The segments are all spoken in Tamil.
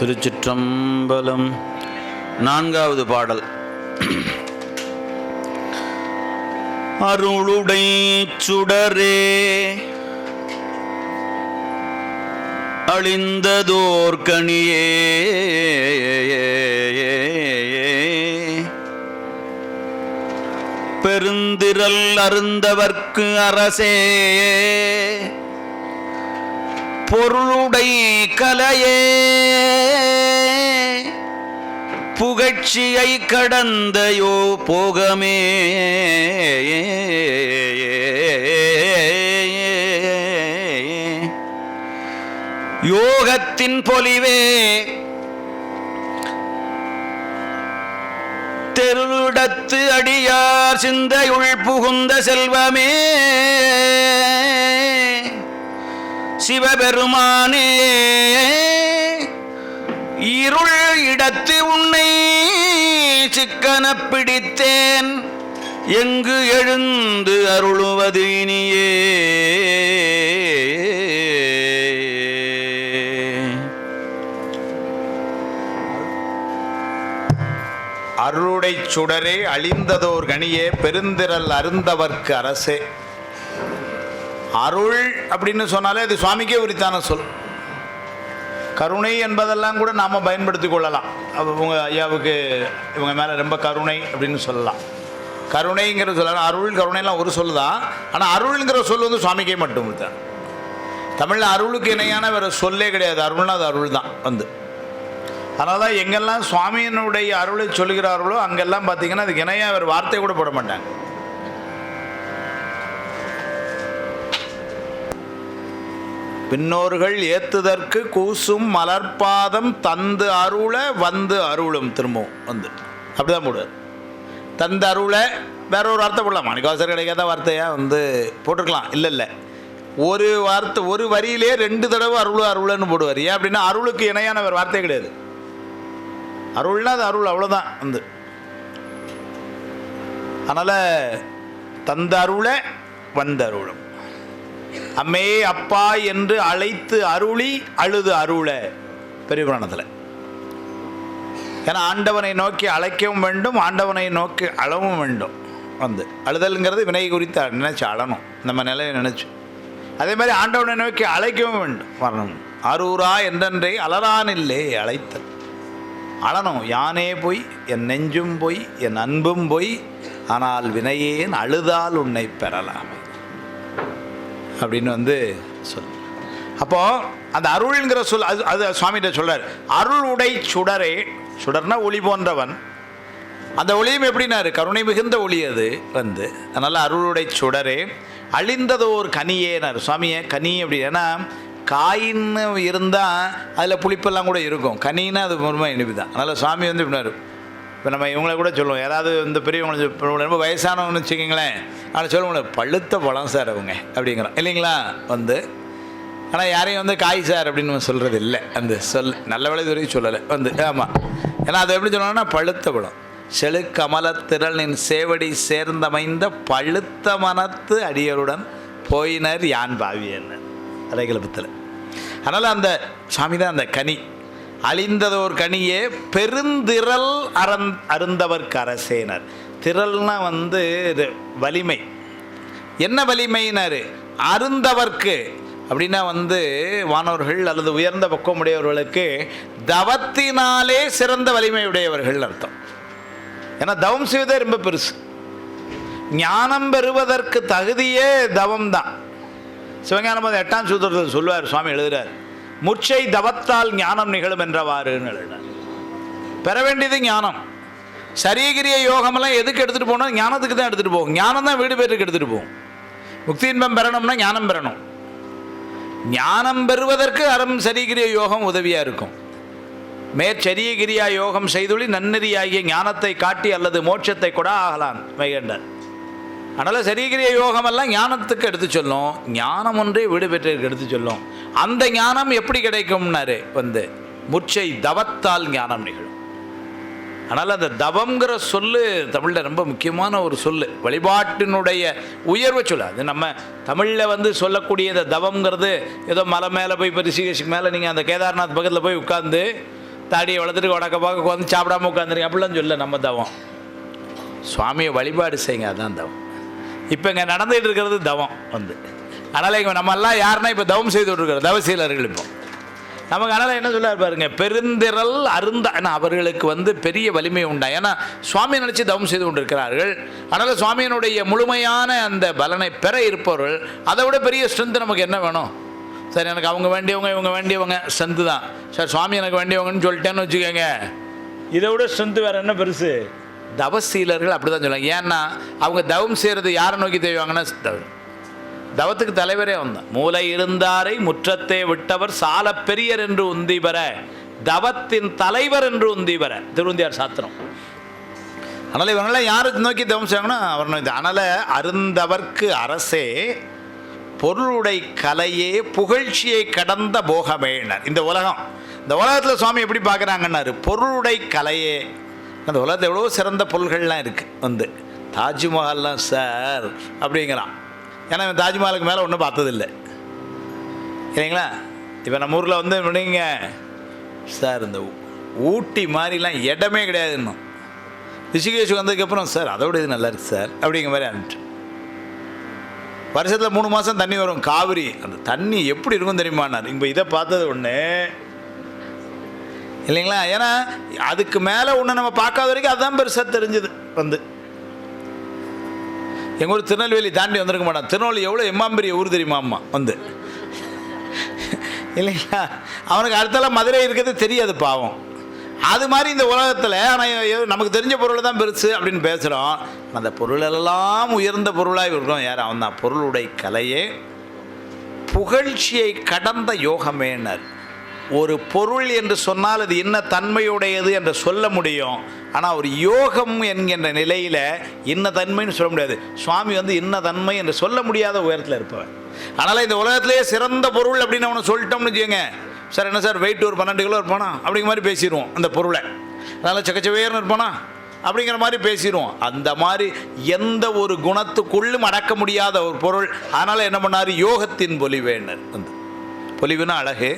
திருச்சிற்றம்பலம். நான்காவது பாடல். அருளுடை சுடரே அழிந்ததோர் கனியே பெருந்திரல் அருந்தவர்க்கு அரசே பொருளுடை கலையே புகழ்ச்சியை கடந்தையோ போகமே யோகத்தின் பொலிவே தெருடத்து அடியார் சிந்தையுள் புகுந்த செல்வமே சிவபெருமானே இருள் இடத்து உன்னை சிக்கன பிடித்தேன் எங்கு எழுந்து அருளுவது இனியே. அருளுடை சுடரே அழிந்ததோர் கனியே பெருந்திரல் அருந்தவர்க்கு அரசே. அருள் அப்படின்னு சொன்னாலே அது சுவாமிக்கே உரித்தான சொல். கருணை என்பதெல்லாம் கூட நாம் பயன்படுத்தி கொள்ளலாம். இவங்க ஐயாவுக்கு இவங்க மேலே ரொம்ப கருணை அப்படின்னு சொல்லலாம். கருணைங்கிற சொல்லலாம். அருள் கருணைலாம் ஒரு சொல் தான். ஆனால் அருள்ங்கிற சொல் வந்து சுவாமிக்கே மட்டும் தான். தமிழில் அருளுக்கு இணையான வேறு சொல்லே கிடையாது. அருள்னா அது அருள் தான் வந்து. அதனால தான் எங்கெல்லாம் சுவாமியினுடைய அருளை சொல்கிறார்களோ அங்கெல்லாம் பார்த்தீங்கன்னா அதுக்கு இணையாக வேறு வார்த்தை கூட போட மாட்டாங்க. பின்னோர்கள் ஏத்துதற்கு கூசும் மலர்பாதம் தந்து அருள வந்து அருளும். திரும்பவும் வந்து அப்படிதான் போடுவார். தந்து அருள வேற ஒரு வார்த்தை போடலாம். மாணிக்கவாசகர் கிடைக்காத வார்த்தையாக வந்து போட்டிருக்கலாம். இல்லை ஒரு வார்த்தை ஒரு வரியிலே 2 தடவை அருள்னு போடுவார். ஏன் அப்படின்னா அருளுக்கு இணையான வேறு வார்த்தை கிடையாது. அருள்னா அது அருள், அவ்வளோதான் வந்து. அதனால் தந்த அருள வந்த அருளும். அம்மே அப்பா என்று அழைத்து அருளி அழுது அருள பெரிய புராணத்தில். ஏன்னா ஆண்டவனை நோக்கி அழைக்கவும் வேண்டும், ஆண்டவனை நோக்கி அழவும் வேண்டும். வந்து அழுதல்ங்கிறது வினை குறித்து நினைச்சு அழணும், நம்ம நிலையை நினைச்சு. அதே மாதிரி ஆண்டவனை நோக்கி அழைக்கவும் வேண்டும், வரணும். அரூரா என்றென்றே அலரான் இல்லை அழைத்தல். அழணும். யானே போய் என் நெஞ்சும் போய் என் அன்பும் போய் ஆனால் வினையேன் அழுதால் உன்னை பெறலாம் அப்படின்னு வந்து சொல். அப்போது அந்த அருள்ங்கிற சொல் அது சுவாமிகிட்ட சொல்கிறார். அருளுடை சுடரே. சுடர்னா ஒளி போன்றவன். அந்த ஒளியும் எப்படின்னாரு கருணை மிகுந்த ஒளி அது வந்து. அதனால் அருளுடை சுடரே அழிந்ததோர் கனியேனார் சுவாமியை. கனி அப்படி ஏன்னா காயின்னு இருந்தால் அதில் புளிப்பெல்லாம் கூட இருக்கும். கனின்னா அது ரொம்ப இனிப்பு தான். அதனால் சுவாமி வந்து இப்படினாரு. இப்போ நம்ம இவங்களை கூட சொல்லுவோம், யாராவது இந்த பெரியவங்களை ரொம்ப வயசானவங்கன்னு வச்சுக்கிங்களேன், ஆனால் சொல்லுவோம் பழுத்த பழம் சார் அவங்க அப்படிங்கிறோம் இல்லைங்களா வந்து. ஆனால் யாரையும் வந்து காய் சார் அப்படின்னு சொல்கிறது இல்லை. அந்த சொல் நல்ல வேலை வரைக்கும் சொல்லலை வந்து. ஆமாம். ஏன்னா அதை எப்படி சொல்லணும்னா பழுத்த பழம். செழுக்கமலத்திரளின் சேவடி சேர்ந்தமைந்த பழுத்த மனத்து அடியருடன் போயினர் யான் பாவியன்னு அரைக்கலபத்தில். அதனால் அந்த சாமி தான் அந்த கனி. அழிந்ததோர் கனியே பெருந்திரல் அருந்தவர்க்கு அரசேனர். திரள்னா வந்து வலிமை. என்ன வலிமையினார்? அருந்தவர்க்கு அப்படின்னா வந்து வானவர்கள் அல்லது உயர்ந்த பக்குவமுடையவர்களுக்கு தவத்தினாலே சிறந்த வலிமையுடையவர்கள் அர்த்தம். ஏன்னா தவம் செய்வதே ரொம்ப பெருசு. ஞானம் பெறுவதற்கு தகுதியே தவம் தான். சிவஞானம் 8ஆம் சூத்திரத்தில் சொல்லுவார், சுவாமி எழுதுகிறார், முச்சை தவத்தால் ஞானம் நிகழும் என்றவாறுன்னு எழுதினார். பெற வேண்டியது ஞானம். சரீகிரிய யோகமெல்லாம் எதுக்கு எடுத்துகிட்டு போகணும்? ஞானத்துக்கு தான் எடுத்துகிட்டு போகும். ஞானம் தான் வீடு பேருக்கு எடுத்துகிட்டு போகும். முக்தி இன்பம் பெறணும்னா ஞானம் பெறணும். ஞானம் பெறுவதற்கு அறம் சரீகிரிய யோகம் உதவியாக இருக்கும். மேற்சரியகிரியா யோகம் செய்துள்ளி நன்னெறியாகிய ஞானத்தை காட்டி அல்லது மோட்சத்தை கூட ஆகலான் வைகண்டார். அதனால் சரீகிரிய யோகமெல்லாம் ஞானத்துக்கு எடுத்து சொல்லும், ஞானம் ஒன்றே வீடு பெற்றதுக்கு எடுத்து சொல்லும். அந்த ஞானம் எப்படி கிடைக்கும்னாரு முற்சை தவத்தால் ஞானம் நிகழும். அதனால் அந்த தவங்கிற சொல்லு தமிழில் ரொம்ப முக்கியமான ஒரு சொல்லு, வழிபாட்டினுடைய உயர்வை சொல்ல. அது நம்ம தமிழில் சொல்லக்கூடிய இந்த தவங்கிறது ஏதோ மலை மேலே போய் இப்போ ரிஷிகேஷுக்கு மேலே நீங்கள் அந்த கேதார்நாத் பக்கத்தில் போய் உட்காந்து தாடியை வளர்த்துட்டு வடக்க பார்க்க உட்காந்து சாப்பிடாம உட்காந்துருங்க அப்படிலாம் சொல்ல. நம்ம தவம் சுவாமியை வழிபாடு செய்யுங்க, அதுதான் தவம். இப்போ இங்கே நடந்துகிட்டு இருக்கிறது தவம் அதனால் இங்கே நம்மெல்லாம் யாருன்னா இப்போ தவம் செய்து விட்டுருக்கிறோம், தவசீலர்கள். இப்போ நமக்கு அதனால் என்ன சொல்ல பாருங்க, பெருந்திரல் அருந்த அவர்களுக்கு பெரிய வலிமை உண்டா. ஏன்னா சுவாமியை நினச்சி தவம் செய்து கொண்டிருக்கிறார்கள். அதனால் சுவாமியினுடைய முழுமையான அந்த பலனை பெற இருப்பவர்கள். அதை விட பெரிய ஸ்ட்ரென்த்து நமக்கு என்ன வேணும்? சார் எனக்கு அவங்க வேண்டியவங்க இவங்க வேண்டியவங்க ஸ்ட்ரென்த்து தான் சார், சுவாமி எனக்கு வேண்டியவங்கன்னு சொல்லிட்டேன்னு வச்சுக்கோங்க, இதை விட ஸ்ட்ரென்த்து வேறு என்ன பெருசு? தவசீலர்கள் அப்படி தான் சொல்லுவாங்க. ஏன்னா அவங்க தவம் செய்கிறது யாரை நோக்கி செய்வாங்கன்னா தவத்துக்கு தலைவரே வந்தான். மூளை இருந்தாரை முற்றத்தை விட்டவர் சால பெரியர் என்று உந்தி பெற, தவத்தின் தலைவர் என்று உந்தி பெற, திருவந்தியார் சாத்திரம். அதனால் இவங்களாம் யாரை நோக்கி தவம் செய்வாங்கன்னா அவர் நோக்கி. அதனால் அருந்தவர்க்கு அரசே பொருளுடை கலையே புகழ்ச்சியை கடந்த போகமேனார். இந்த உலகத்தில் சுவாமி எப்படி பார்க்குறாங்கன்னாரு, பொருளுடை கலையே. அந்த உலகத்தில் எவ்வளோ சிறந்த பொருள்கள்லாம் இருக்குது. தாஜ்மஹால்லாம் சார் அப்படிங்கிறான். ஏன்னா இவன் தாஜ்மஹாலுக்கு மேலே ஒன்றும் பார்த்ததில்லை இல்லைங்களா. இப்போ நம்ம ஊரில் நீங்க சார் இந்த ஊட்டி மாதிரிலாம் இடமே கிடையாது. இன்னும் ரிஷிகேஷ் வந்ததுக்கப்புறம் சார் அதோட இது நல்லா இருக்குது சார் அப்படிங்கிற மாதிரி ஆரம்பிச்சு. வருஷத்தில் 3 மாதம் தண்ணி வரும் காவிரி. அந்த தண்ணி எப்படி இருக்கும் தெரியுமானார். இப்போ இதை பார்த்தது ஒன்று இல்லைங்களா. ஏன்னா அதுக்கு மேலே ஒன்று நம்ம பார்க்காத வரைக்கும் அதுதான் பெருசாக தெரிஞ்சுது. எங்கள் ஊர் திருநெல்வேலி தாண்டி வந்திருக்க மாட்டான். திருநெல்வேலி எவ்வளோ எம்மாம்பெரிய ஊர் தெரியுமா அம்மா இல்லைங்களா. அவனுக்கு அடுத்தலாம் மதுரை இருக்கிறது தெரியாது பாவம். அது மாதிரி இந்த உலகத்தில் ஆனால் நமக்கு தெரிஞ்ச பொருள் தான் பெருசு அப்படின்னு பேசுகிறோம். அந்த பொருளெல்லாம் உயர்ந்த பொருளாக இருக்கிறோம். யார்? அவன் தான். பொருளுடைய கலையே புகழ்ச்சியை கடந்த யோகமேனர். ஒரு பொருள் என்று சொன்னால் அது என்ன தன்மையுடையது என்று சொல்ல முடியும். ஆனால் ஒரு யோகம் என்கின்ற நிலையில் என்ன தன்மைன்னு சொல்ல முடியாது. சுவாமி என்ன தன்மை என்று சொல்ல முடியாத உயரத்தில் இருப்பவன். அதனால் இந்த உலகத்திலேயே சிறந்த பொருள் அப்படின்னு அவனை சொல்லிட்டோம்னு வச்சுக்கோங்க, சார் என்ன சார் வெயிட் ஒரு 12 கிலோ இருப்பானா அப்படிங்கிற மாதிரி பேசிடுவோம் அந்த பொருளை. அதனால் சக்கச்சவேர்னு இருப்பானா அப்படிங்கிற மாதிரி பேசிடுவோம். அந்த மாதிரி எந்த ஒரு குணத்துக்குள்ளும் அடக்க முடியாத ஒரு பொருள். அதனால் என்ன பண்ணார்? யோகத்தின் பொலிவேனர். பொலிவுனா அழகு,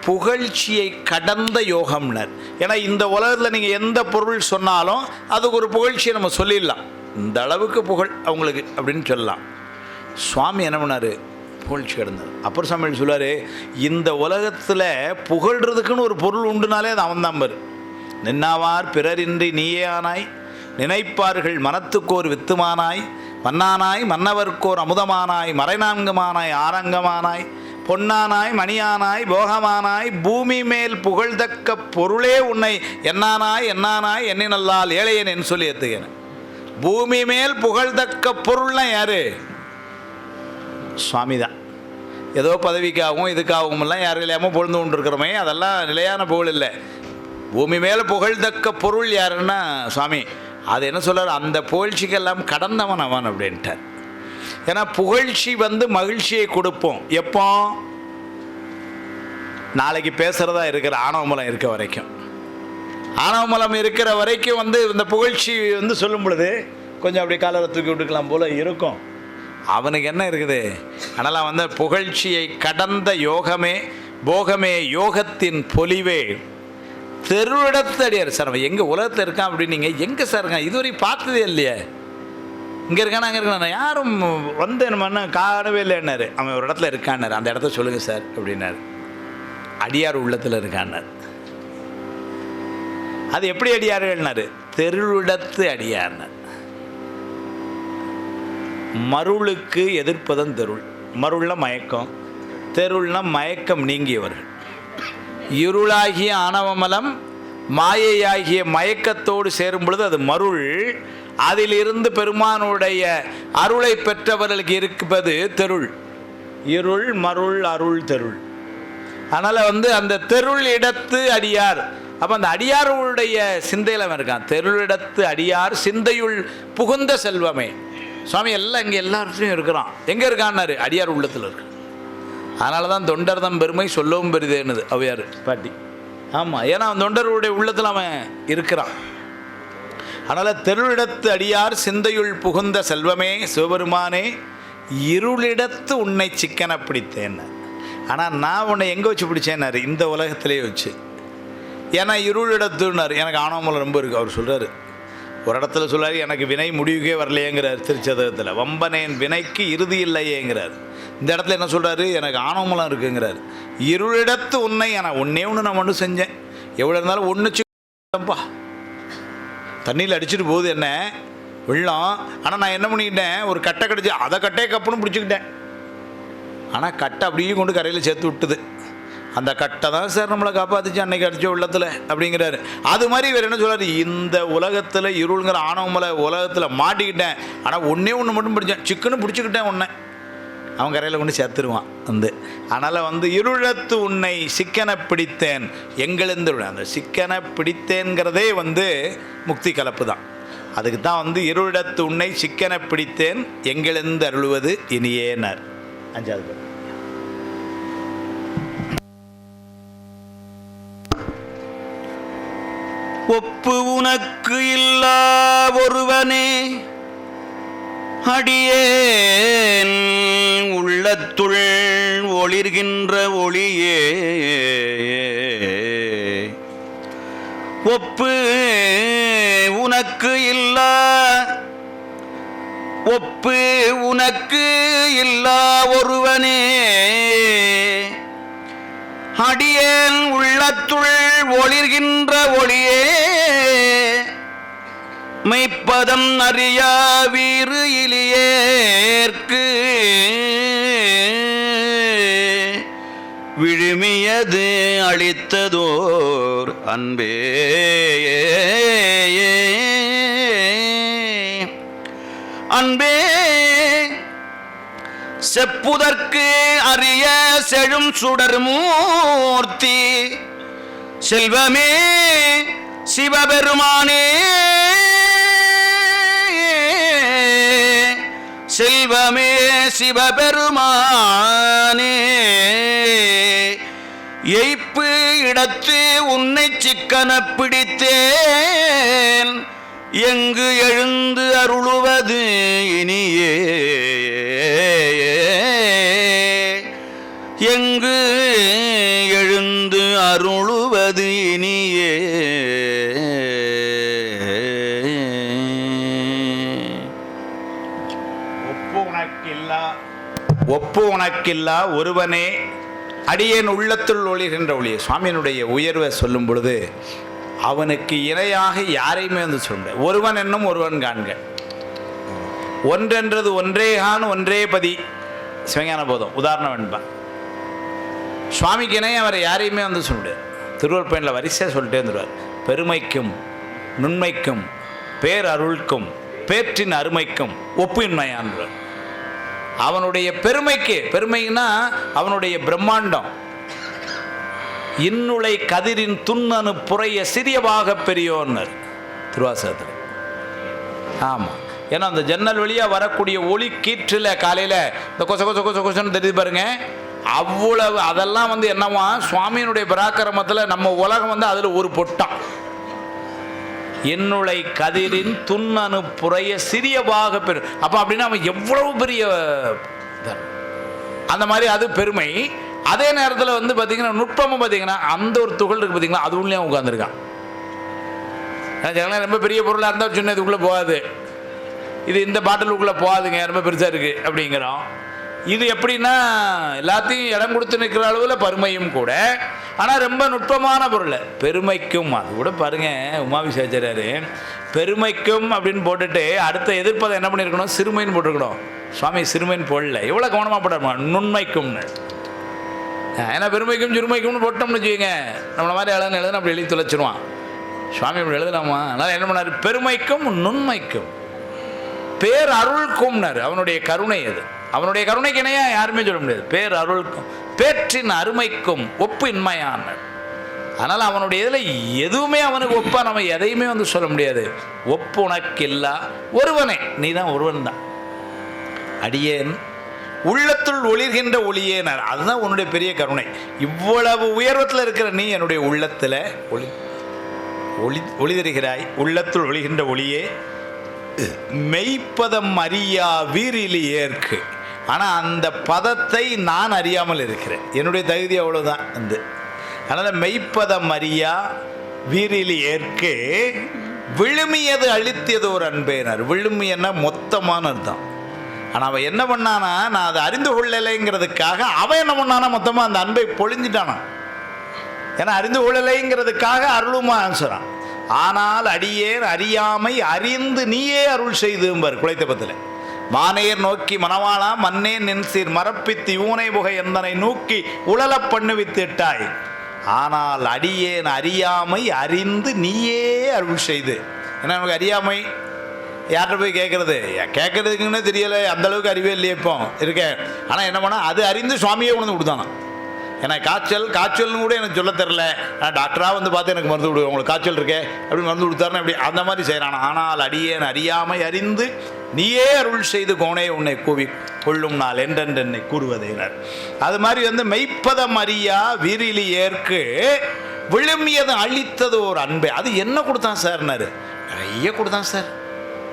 புகழ்ச்சியை கடந்த யோகம்னர். ஏன்னா இந்த உலகத்தில் நீங்கள் எந்த பொருள் சொன்னாலும் அதுக்கு ஒரு புகழ்ச்சியை நம்ம சொல்லிடலாம். இந்த அளவுக்கு புகழ் அவங்களுக்கு அப்படின்னு சொல்லலாம். சுவாமி என்ன பண்ணார்? புகழ்ச்சி கடந்தார். அப்புறம் சுவாமி சொல்லுவார், இந்த உலகத்தில் புகழ்கிறதுக்குன்னு ஒரு பொருள் உண்டுனாலே அது அவன் தான் பாரு. நின்னாவார் பிறரின்றி நீயே ஆனாய், நினைப்பார்கள் மனத்துக்கோர் வித்துமானாய், மன்னானாய் மன்னவர்க்கோர் அமுதமானாய், மறைநான்குமானாய் ஆரங்கமானாய், பொன்னானாய் மணியானாய் போகமானாய், பூமி மேல் புகழ்தக்க பொருளே உன்னை என்னானாய் என்னானாய் எண்ணி நல்லால் ஏழையன் என்று சொல்லி எத்துகிறேன். பூமி மேல் புகழ்தக்க பொருள்லாம் யாரு? சுவாமி தான். ஏதோ பதவிக்காகவும் இதுக்காகவும் எல்லாம் யாரும் இல்லாமல் பொழுது கொண்டு இருக்கிறோமே, அதெல்லாம் நிலையான புகழ் இல்லை. பூமி மேலே புகழ்தக்க பொருள் யாருன்னா சுவாமி. அது என்ன சொல்கிறார்? அந்த புகழ்ச்சிக்கெல்லாம் கடந்தவன் அவன் அப்படின்ட்டார். ஏன்னா புகழ்ச்சி மகிழ்ச்சியை கொடுப்போம். எப்போ? நாளைக்கு பேசுகிறதா இருக்கிற ஆணவமலம் இருக்க வரைக்கும். ஆணவமலம் இருக்கிற வரைக்கும் இந்த புகழ்ச்சி சொல்லும் பொழுது கொஞ்சம் அப்படி காலரை தூக்கி விட்டுக்கலாம் போல இருக்கும். அவனுக்கு என்ன இருக்குது? அதனால் புகழ்ச்சியை கடந்த யோகமே போகமே யோகத்தின் பொலிவே தெருவிடத்தடியார். சார் அவன் எங்கே உலகத்தில் இருக்கான் அப்படின்னு நீங்கள் எங்கே சார் இருக்கான்? இதுவரை பார்த்ததே இல்லையே. இங்கே இருக்கானா அங்கே இருக்கானா? யாரும் நம்ம காணவே இல்லைன்னாரு. அவன் ஒரு இடத்துல இருக்கான்னாரு. அந்த இடத்த சொல்லுங்கள் சார் அப்படின்னாரு. அடியார் உள்ளத்தில் இருக்கான்னார். அது எப்படி அடியார்கள்னாரு? தெருவிடத்து அடியார்னார். மருளுக்கு எதிர்ப்பதன் தெருள். மருள்னா மயக்கம், தெருள்னா மயக்கம் நீங்கியவர்கள். இருளாகிய ஆணவமலம் மாயையாகிய மயக்கத்தோடு சேரும் பொழுது அது மருள். அதிலிருந்து பெருமானுடைய அருளை பெற்றவர்களுக்கு இருப்பது தெருள். இருள் மருள் அருள் தெருள். அதனால் அந்த தெருள் இடத்து அடியார். அப்போ அந்த அடியாருடைய சிந்தையில் அவன் இருக்கான். தெருளிடத்து அடியார் சிந்தையுள் புகுந்த செல்வமே. சுவாமி எல்லாம் இங்கே எல்லார்ட்டையும் இருக்கிறான். எங்கே இருக்கான்னாரு? அடியார் உள்ளத்தில் இருக்கு. அதனால தான் தொண்டர்தம் பெருமை சொல்லவும் பெரிதேன்னுது ஔவையார் பாட்டி. ஆமாம், ஏன்னா அவன் தொண்டருடைய உள்ளத்தில் அவன் இருக்கிறான். அதனால் தெருளிடத்து அடியார் சிந்தையுள் புகுந்த செல்வமே சிவபெருமானே இருளிடத்து உன்னை சிக்கன பிடித்தேன். ஆனால் நான் உன்னை எங்கே வச்சு பிடிச்சேன்னாரு? இந்த உலகத்திலே வச்சு. ஏன்னா இருளிடத்துன்னாரு. எனக்கு ஆணவமலம் ரொம்ப இருக்குது. அவர் சொல்கிறார், ஒரு இடத்துல சொல்கிறார், எனக்கு வினை முடிவுக்கே வரலையேங்கிறார் திருச்சதகத்தில். வம்பனேன் வினைக்கு இறுதி இல்லையேங்கிறார். இந்த இடத்துல என்ன சொல்கிறாரு? எனக்கு ஆணவமலம் இருக்குங்கிறார். இருளிடத்து உன்னை, ஆனால் ஒன்றே ஒன்று நான் ஒன்று செஞ்சேன். எவ்வளோ இருந்தாலும் ஒன்று சிப்பா, தண்ணியில் அடிச்சுட்டு போகுது என்ன வெள்ளம். ஆனால் நான் என்ன பண்ணிக்கிட்டேன்? ஒரு கட்டை கடிச்சு அதை கட்டையை கப்புன்னு பிடிச்சிக்கிட்டேன். ஆனால் கட்டை அப்படியே கொண்டு கரையில் சேர்த்து விட்டுது. அந்த கட்டை தான் சார் நம்மளை காப்பாற்றிச்சு அன்னைக்கு அடித்த உள்ளத்தில் அப்படிங்கிறாரு. அது மாதிரி இவர் என்ன சொல்கிறார்? இந்த உலகத்தில் இருளுங்கிற ஆணவமலை உலகத்தில் மாட்டிக்கிட்டேன். ஆனால் ஒன்றே ஒன்று மட்டும் பிடிச்சேன், சிக்கன்னு பிடிச்சிக்கிட்டேன் ஒன்றை. அவன் கரையில் கொண்டு சேர்த்துருவான் அதனால் இருளத்து உன்னை சிக்கன பிடித்தேன் எங்களெந்து. அந்த சிக்கன பிடித்தேன்கிறதே முக்தி கலப்பு தான். அதுக்கு தான் இருளத்து உன்னை சிக்கன பிடித்தேன் எங்களெந்து அருள்வது இனியேனார். 5வது ஒப்பு உனக்கு இல்லா ஒருவனே அடியேன் உள்ளத்துள் ஒளிர்கின்ற ஒளியே. ஒப்பு உனக்கு இல்லா, ஒப்பு உனக்கு இல்லா ஒருவனே அடியேன் உள்ளத்துள் ஒளிர்கின்ற ஒளியே. மெய்ப்பதம் அறியா வீறு இலியேற்கு விழுமியது அளித்ததோர் அன்பே. அன்பே செப்புதற்கு அரிய செழும் சுடர் மூர்த்தி செல்வமே சிவபெருமானே. செல்வமே சிவபெருமானே எய்ப்பு இடத்து உன்னை சிக்கன பிடித்தேன் எங்கு எழுந்து அருளுவது இனியே. எங்கு எழுந்து அருளுவது இனியே. ஒப்பு உனக்கில்லா ஒருவனே அடியேன் உள்ளத்துள் ஒளிகின்ற ஒளியே. சுவாமியினுடைய உயர்வை சொல்லும் பொழுது அவனுக்கு இணையாக யாரையுமே சொல்ல. ஒருவன் என்னும் ஒருவன் காண்க, ஒன்றென்றது ஒன்றே கான் ஒன்றே பதி சிவஞான போதம் உதாரணம் என்பான். சுவாமிக்கு இணைய அவரை யாரையுமே சொல்ல. திருவள்ளுவரில் வரிசையாக சொல்லிட்டே வந்துடுவார். பெருமைக்கும் நுண்மைக்கும் பேரருள்க்கும் பேற்றின் அருமைக்கும் ஒப்பின்மையான்றார். அவனுடைய பெருமைக்கு, பெருமைன்னா அவனுடைய பிரம்மாண்டம், இன்னுளை கதிரின் துண்ணனு புறைய சிறியவாக பெரியோன்னர் திருவாசகத்தில். ஆமாம், ஏன்னா அந்த ஜன்னல் வழியாக வரக்கூடிய ஒளி கீற்றில் காலையில் இந்த கொச கொச கொச கொசன்னு தெரியுது பாருங்க. அவ்வளவு அதெல்லாம் என்னவா சுவாமியினுடைய பராக்கிரமத்தில் நம்ம உலகம் அதில் ஒரு பொட்டான். என்னுளை கதிரின் துண்ணனு புறைய சிறியவாக பெரு. அப்போ அப்படின்னா அவன் எவ்வளவு பெரிய அந்த மாதிரி அது பெருமை. அதே நேரத்தில் பார்த்தீங்கன்னா நுட்பமும் பார்த்தீங்கன்னா அந்த ஒரு துகள் இருக்குது பார்த்தீங்களா, அது உள்ளே உட்காந்துருக்கான். ரொம்ப பெரிய பொருளாக இருந்தால் சின்ன இதுக்குள்ளே போகாது, இது இந்த பாட்டிலுக்குள்ளே போகாதுங்க, ரொம்ப பெருசாக இருக்குது அப்படிங்கிறோம். இது எப்படின்னா எல்லாத்தையும் இடம் கொடுத்து நிற்கிற அளவில் பெருமையும் கூட, ஆனால் ரொம்ப நுட்பமான பொருள். பெருமைக்கும் அது கூட பாருங்கள், உமாவிசாச்சாரியார் பெருமைக்கும் அப்படின்னு போட்டுட்டு அடுத்த எதிர்ப்பதை என்ன பண்ணியிருக்கணும்? சிறுமைன்னு போட்டிருக்கணும். சுவாமி சிறுமைன்னு போடல, எவ்வளோ கவனமாக போட்டாருமா, நுண்மைக்கும்னு. ஏன்னா பெருமைக்கும் சிறுமைக்கும்னு போட்டோம்னு வச்சுக்கோங்க, நம்மளை மாதிரி எழுதுன்னு அப்படி எழுதி தொலைச்சிருவான். சுவாமி அப்படி எழுதலாமா? அதனால் என்ன பண்ணார்? பெருமைக்கும் நுண்மைக்கும் பேர் அருள்க்கும்னார். அவனுடைய கருணை அது, அவனுடைய கருணைக்கு இணையா யாருமே சொல்ல முடியாது. பேர் அருள்க்கும் பேற்றின் அருமைக்கும் ஒப்பு இன்மையான. அதனால் அவனுடைய இதில் எதுவுமே அவனுக்கு ஒப்பா நம்ம எதையுமே சொல்ல முடியாது. ஒப்பு உனக்கு இல்லா ஒருவனே, நீ தான் ஒருவன் தான். அடியேன் உள்ளத்துள் ஒளிர்கின்ற ஒளியேனார். அதுதான் உன்னுடைய பெரிய கருணை. இவ்வளவு உயர்வத்தில் இருக்கிற நீ என்னுடைய உள்ளத்தில் ஒளி ஒளி ஒளி தருகிறாய். உள்ளத்துள் ஒளிகின்ற ஒளியே மெய்ப்பதம் அறியா வீரிலி ஏற்கு. ஆனால் அந்த பதத்தை நான் அறியாமல் இருக்கிறேன். என்னுடைய தகுதி அவ்வளோதான். அதனால் மெய்ப்பதம் அறியா வீரிலி ஏற்கு விழுமியது அழித்தியது ஒரு அன்பேனார். விழுமியன்னா மொத்தமான அர்த்தம். ஆனால் அவன் என்ன பண்ணானா, நான் அதை அறிந்து கொள்ளலைங்கிறதுக்காக அவன் என்ன பண்ணானா மொத்தமாக அந்த அன்பை பொழிஞ்சிட்டானா. ஏன்னா அறிந்து கொள்ளலைங்கிறதுக்காக அருளுமா ஆன்சரான். ஆனால் அடியேன் அறியாமை அறிந்து நீயே அருள் செய்தும்பார் குலைத்தபத்தில். மானேர் நோக்கி மணவாளா மன்னே நின்சீர் மரப்பித்து யூனை புகை எந்தனை நோக்கி உழல பண்ணுவித்திட்டாய். ஆனால் அடியேன் அறியாமை அறிந்து நீயே அருள் செய்து. ஏன்னா நமக்கு அறியாமை யார்கிட்ட போய் கேட்கறதுக்குன்னு தெரியலை, அந்தளவுக்கு அறிவே இல்லையே இப்போ இருக்கேன். ஆனால் என்ன பண்ணால் அது அறிந்து சுவாமியே உணர்ந்து கொடுத்தானா. ஏன்னா காய்ச்சல்னு கூட எனக்கு சொல்ல தெரில, ஆனால் டாக்டராக வந்து பார்த்து எனக்கு மருந்து கொடுக்கும், உங்களுக்கு காய்ச்சல் இருக்கே அப்படின்னு மருந்து கொடுத்தாருன்னு அப்படி அந்த மாதிரி செய்கிறான். ஆனால் அடியேன் அறியாமை அறிந்து நீயே அருள் செய்து கோணே உன்னை கூவி கொள்ளும் நாள் என்றென்று என்னை கூறுவதேனர். அது மாதிரி மெய்ப்பதம் அறியா வீரிலி ஏற்கு விழுமியது அழித்தது ஒரு அன்பை. அது என்ன கொடுத்தான் சார்னாரு. நிறைய கொடுத்தான் சார்.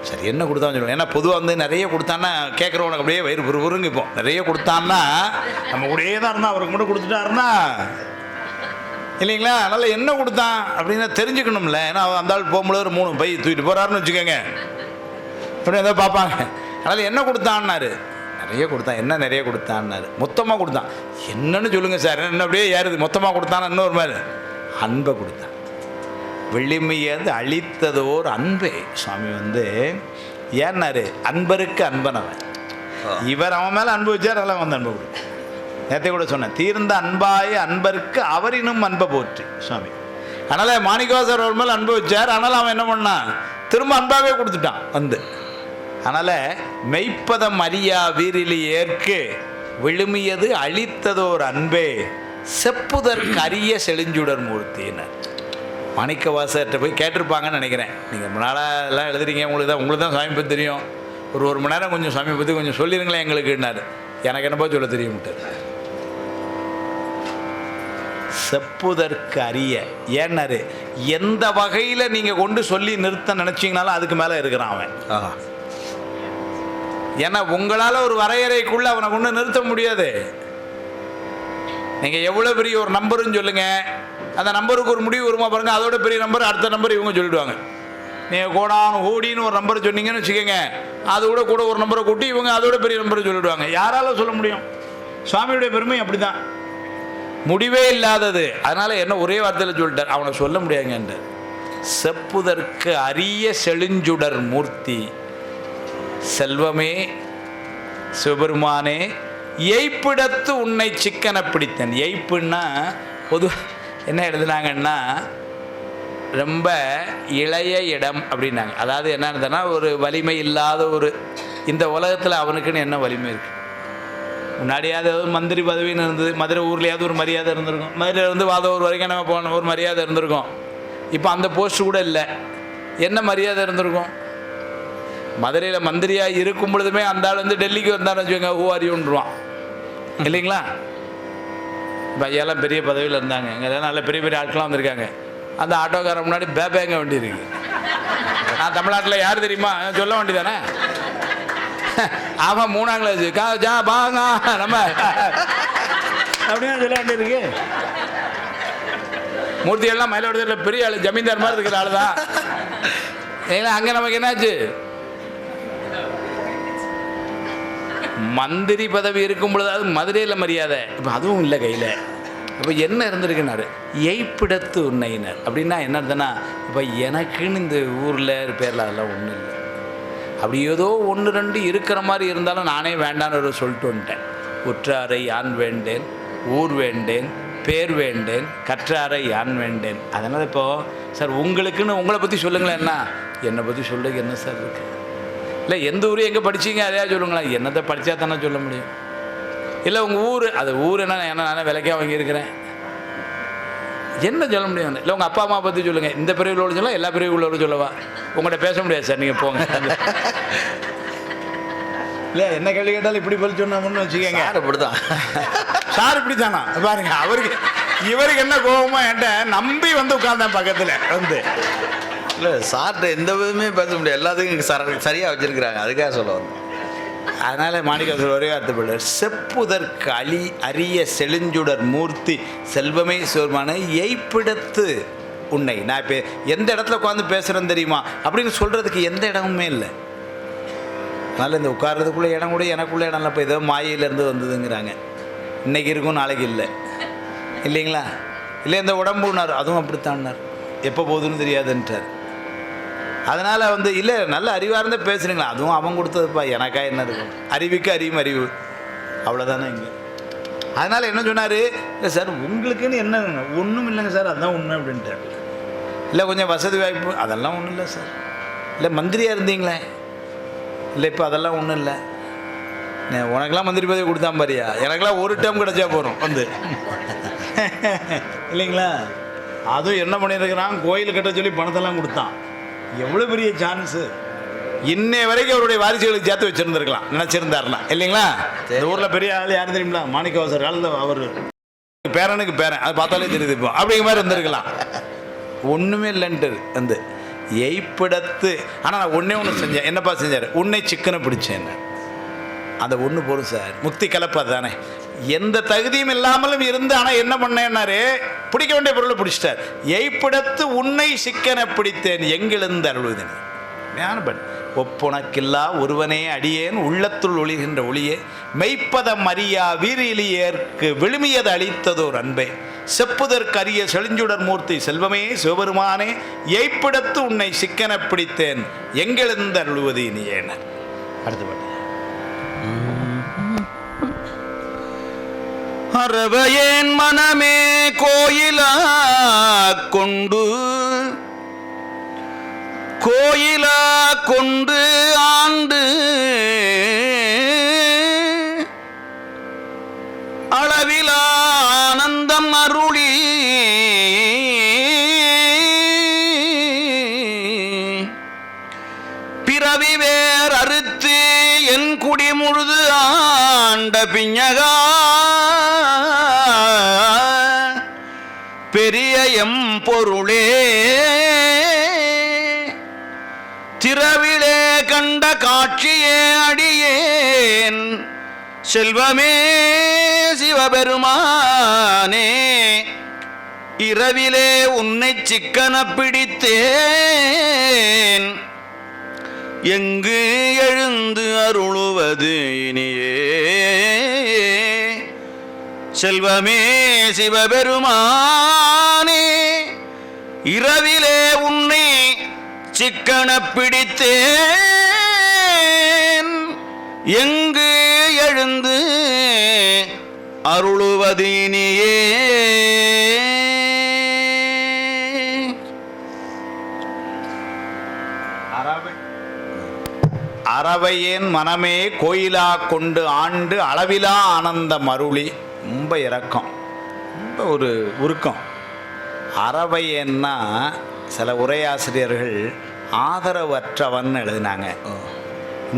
சரி என்ன கொடுத்தான்னு சொல்லுவோம். ஏன்னா பொதுவாக நிறைய கொடுத்தான்னா கேட்குறவனுக்கு அப்படியே வயிறு புருங்க. இப்போ நிறைய கொடுத்தான்னா நம்ம கூடயே தான் இருந்தால் அவருக்கு மட்டும் கொடுத்துட்டாருன்னா இல்லைங்களா. அதனால் என்ன கொடுத்தான் அப்படின்னா தெரிஞ்சுக்கணும்ல. ஏன்னா அந்த ஆள் போகும்போது ஒரு 3 பை தூக்கிட்டு போகிறாருன்னு வச்சுக்கோங்க, அப்படி எதாவது பார்ப்பாங்க. அதனால் என்ன கொடுத்தான்னாரு. நிறைய கொடுத்தான். என்ன நிறைய கொடுத்தான்னாரு. மொத்தமாக கொடுத்தான். என்னன்னு சொல்லுங்கள் சார். என்ன அப்படியே ஏறுது. மொத்தமாக கொடுத்தானா இன்னொரு மாதிரி அன்பை கொடுத்தான். விளிமையது அழித்ததோர் அன்பே. சுவாமி ஏன்னாரு அன்பருக்கு அன்பனவன். இவர் அவன் மேலே அன்பு வச்சார், அதெல்லாம் அன்பை கொடுக்கும். நேற்றை கூட சொன்னேன், தீர்ந்த அன்பாய அன்பருக்கு அவரினும் அன்பை போற்றி சுவாமி. அதனால் மாணிக்கவாசர் அவர் மேலே அன்பு வச்சார். அதனால் அவன் என்ன பண்ணான், திரும்ப அன்பாகவே கொடுத்துட்டான் அதனால் மெய்ப்பதம் அறியா வீரிலி ஏற்கு விழுமியது அழித்ததோர் அன்பே செப்புதற்கு அரிய செழுஞ்சுடர் மூர்த்தியினர். மாணிக்கவாசர்கிட்ட போய் கேட்டிருப்பாங்கன்னு நினைக்கிறேன். நீங்கள் ரொம்ப நாளாக எல்லாம் எழுதுறீங்க, உங்களுக்கு தான் சாமி பற்றி தெரியும், ஒரு மணி நேரம் கொஞ்சம் சாமி பற்றி கொஞ்சம் சொல்லிடுங்களேன் எங்களுக்குன்னாரு. எனக்கு என்னப்போ சொல்ல தெரியும்ட்டு. செப்புதற்கு அரிய ஏன்னாரு, எந்த வகையில் நீங்கள் கொண்டு சொல்லி நிறுத்த நினச்சிங்கனாலும் அதுக்கு மேலே இருக்கிறான் அவன். ஏன்னா உங்களால் ஒரு வரையறைக்குள்ளே அவனை கொண்டு நிறுத்த முடியாது. நீங்கள் எவ்வளோ பெரிய ஒரு நம்பருன்னு சொல்லுங்கள், அந்த நம்பருக்கு ஒரு முடிவு வருமா பாருங்கள். அதோட பெரிய நம்பர் அடுத்த நம்பர் இவங்க சொல்லிவிடுவாங்க. நீங்கள் கோடின்னு ஒரு நம்பர் சொன்னீங்கன்னு வச்சுக்கோங்க, அது கூட ஒரு நம்பரை கூட்டி இவங்க அதோட பெரிய நம்பரை சொல்லிவிடுவாங்க. யாரால சொல்ல முடியும்? சுவாமியுடைய பெருமை அப்படி தான், முடிவே இல்லாதது. அதனால் என்ன ஒரே வார்த்தையில் சொல்லிட்டார், அவனை சொல்ல முடியாதுங்கன்றார். செப்புதற்கு அரிய செழுஞ்சுடர் மூர்த்தி செல்வமே சிவபெருமானே எய்ப்பிடத்து உன்னை சிக்கன பிடித்தன். எய்ப்புன்னா பொது என்ன எழுதுனாங்கன்னா ரொம்ப இளைய இடம் அப்படின்னாங்க. அதாவது என்ன இருந்ததுன்னா ஒரு வலிமை இல்லாத ஒரு இந்த உலகத்தில் அவனுக்குன்னு என்ன வலிமை இருக்குது. முன்னாடியாவது மந்திரி பதவின்னு இருந்தது, மதுரை ஊர்லேயாவது ஒரு மரியாதை இருந்திருக்கும், மதுரையிலேருந்து வாதவூர் வரைக்கும் நம்ம போன ஒரு மரியாதை இருந்திருக்கும். இப்போ அந்த போஸ்ட் கூட இல்லை. என்ன மரியாதை இருந்திருக்கும்? மதுரையில் மந்திரியாக இருக்கும் பொழுதுமே அந்த ஆள் டெல்லிக்கு வந்தான்னு வச்சுக்கோங்க, ஊவாரியுன்றுவான் இல்லைங்களா. இப்போ ஐயாலாம் பெரிய பதவியில் இருந்தாங்க, எங்கெல்லாம் நல்ல பெரிய பெரிய ஆட்கள்லாம் வந்திருக்காங்க. அந்த ஆட்டோக்காரன் முன்னாடி பேங்க வண்டி இருக்கு. நான் தமிழ்நாட்டில் யார் தெரியுமா சொல்ல வேண்டியதானே, அவன் 3ஆம் கிளாஸ் பாங்க நம்ம அப்படின்னு சொல்ல வேண்டியிருக்கு. மூர்த்திகள்லாம் மயிலாடுதுறையில் பெரிய ஆள், ஜமீன்தார் மாதிரி இருக்கிற ஆள் தான். ஏன்னா அங்கே நமக்கு என்னாச்சு, மந்திரி பதவி இருக்கும் பொழுது அது மதுரையில் மரியாதை, இப்போ அதுவும் இல்லை கையில். இப்போ என்ன இருந்திருக்குனாரு, எய்ப்பிடத்து உன்னையினர் அப்படின்னா என்ன இருந்ததுன்னா, இப்போ எனக்குன்னு இந்த ஊரில் பேரில் அதெல்லாம் ஒன்றும் இல்லை. அப்படி ஏதோ 1-2 இருக்கிற மாதிரி இருந்தாலும் நானே வேண்டான்னு ஒரு சொல்லிட்டு வந்துட்டேன். உற்றாரை யான் வேண்டேன், ஊர் வேண்டேன், பேர் வேண்டேன், கற்றாரை யான் வேண்டேன். அதனால் இப்போது சார் உங்களுக்குன்னு உங்களை பற்றி சொல்லுங்களேன்னா, என்னை பற்றி சொல்லுங்க என்ன சார் இருக்குது, இல்லை எந்த ஊர் எங்கே படிச்சிங்க அதையா சொல்லுங்களா, என்னத்தை படித்தா தானே சொல்ல முடியும். இல்லை உங்கள் ஊர், அது ஊர் என்ன நானே விலைக்கா வாங்கியிருக்கிறேன், என்ன சொல்ல முடியும். இல்லை உங்கள் அப்பா அம்மா பற்றி சொல்லுங்கள், இந்த பிரிவில் உள்ள சொல்ல எல்லா பிரிவில் உள்ளவரும் சொல்லவா, உங்கள்கிட்ட பேச முடியாது சார், நீங்கள் போங்க. இல்லை என்ன கேள்வி கேட்டாலும் இப்படி பதில் சொன்னோம்னு வச்சுக்கோங்க. சார் இப்படிதான். சார் இப்படி தானா பாருங்க. இவருக்கு என்ன கோபமா என்கிட்ட நம்பி வந்து உட்கார்ந்தேன் பக்கத்தில் வந்து. இல்லை சார்கிட்ட எந்த விதமே பேச முடியாது, எல்லாத்துக்கும் சரியாக வச்சுருக்கிறாங்க, அதுக்காக சொல்ல வந்தேன். அதனால் மாணிக்கவாசகர் ஒரே வார்த்தைப்படுறார், செப்புதற்கு அரிய செழுஞ்சுடர் மூர்த்தி செல்வமே சிவருமான எய்ப்பிடத்து உன்னை. நான் இப்போ எந்த இடத்துல உட்காந்து பேசுகிறேன்னு தெரியுமா அப்படின்னு சொல்கிறதுக்கு எந்த இடமுமே இல்லை. அதனால் இந்த உட்கார்றதுக்குள்ளே இடம் கூட எனக்குள்ளே இடம் இல்லை. இப்போ ஏதோ மாயிலேருந்து வந்ததுங்கிறாங்க. இன்றைக்கி இருக்கும் நாளைக்கு இல்லை இல்லைங்களா? இல்லை இந்த உடம்புனார் அதுவும் அப்படித்தான்னார், எப்போ போகுதுன்னு தெரியாதுன்றார். அதனால் வந்து இல்லை நல்ல அறிவார்ந்த பேசுகிறீங்களா, அதுவும் அவன் கொடுத்ததுப்பா, எனக்கா என்ன இருக்கும், அறிவுக்கு அறிவு அவ்வளோதானே இங்கே. அதனால் என்ன சொன்னார், இல்லை சார் உங்களுக்குன்னு என்ன ஒன்றும் இல்லைங்க சார், அதுதான் ஒன்று அப்படின்ட்டார். இல்லை கொஞ்சம் வசதி வாய்ப்பு அதெல்லாம் ஒன்றும் இல்லை சார். இல்லை மந்திரியாக இருந்தீங்களே, இல்லை இப்போ அதெல்லாம் ஒன்றும் இல்லை. உனக்கெல்லாம் மந்திரி பதவி கொடுத்தா பாரியா, எனக்கெல்லாம் ஒரு டைம் கிடச்சா போகிறோம் வந்து இல்லைங்களா? அதுவும் என்ன பண்ணியிருக்கிறான், கோயில் கட்ட சொல்லி பணத்தெல்லாம் கொடுத்தான். எவ்வளோ பெரிய சான்ஸு. இன்னை வரைக்கும் அவருடைய வாரிசுகளுக்கு சேர்த்து வச்சுருந்துருக்கலாம் நினச்சிருந்தாருனா இல்லைங்களா? இந்த ஊரில் பெரிய ஆள் யார் தெரியுங்களா? மாணிக்கவாசகர் காலத்தில் அவர் பேரனுக்கு பேரன், அது பார்த்தாலே தெரியுது இப்போ அப்படிங்கிற மாதிரி இருந்திருக்கலாம். ஒன்றுமே இல்லைன்ட்டு வந்து எய்ப்பிடத்து. ஆனால் நான் ஒன்றே செஞ்சேன். என்னப்பா செஞ்சார்? உன்னை சிக்கனை பிடிச்சேன். அந்த ஒன்று போதும் சார், முக்தி கலப்பது தானே. எந்த தகுதியும் இல்லாமலும் இருந்து ஆனால் என்ன பண்ணேன்னாரு, பிடிக்க வேண்டிய பொருளை பிடிச்சிட்டார். எய்ப்பிடத்து உன்னை சிக்கனை பிடித்தேன் எங்கிலிருந்து அருள்வதனே ஞானபன் ஒப்புணக்கில்லா ஒருவனே அடியேன் உள்ளத்துள் ஒளிகின்ற ஒளியே மெய்ப்பதம் அறியா வீரிலியேற்கு விழுமியது அளித்ததோர் அன்பே செப்புதற்கு அரிய செழுஞ்சுடர் மூர்த்தி செல்வமே சிவபெருமானே எய்ப்பிடத்து உன்னை சிக்கனை பிடித்தேன் எங்கிலிருந்து அருள்வது இனியேன. அடுத்த பாட்டு. அறவையேன் மனமே கோயிலா கொண்டு ஆண்டு அளவிலா ஆனந்தம் அருளி பிறவி வேர் அறுத்து என் குடி முழுது ஆண்ட பிஞகா பெரிய எம் பொருளே திரவிலே கண்ட காட்சியே அடியேன் செல்வமே சிவபெருமானே இரவிலே உன்னை சிக்கன பிடித்தேன் எங்கு எழுந்து அருளுவது இனியே செல்வமே சிவபெருமானே இரவிலே உன்னை சிக்கன பிடித்தேன் எங்கு எழுந்து அருளுவது இனியே. அறவையேன் மனமே கோயிலா கொண்டு ஆண்டு அளவிலா ஆனந்தம் அருளி. ரொம்ப இரக்கம், ரொம்ப ஒரு உருக்கம். அறவையேன்னா சில உரையாசிரியர்கள் ஆதரவற்றவன் எழுதினாங்க,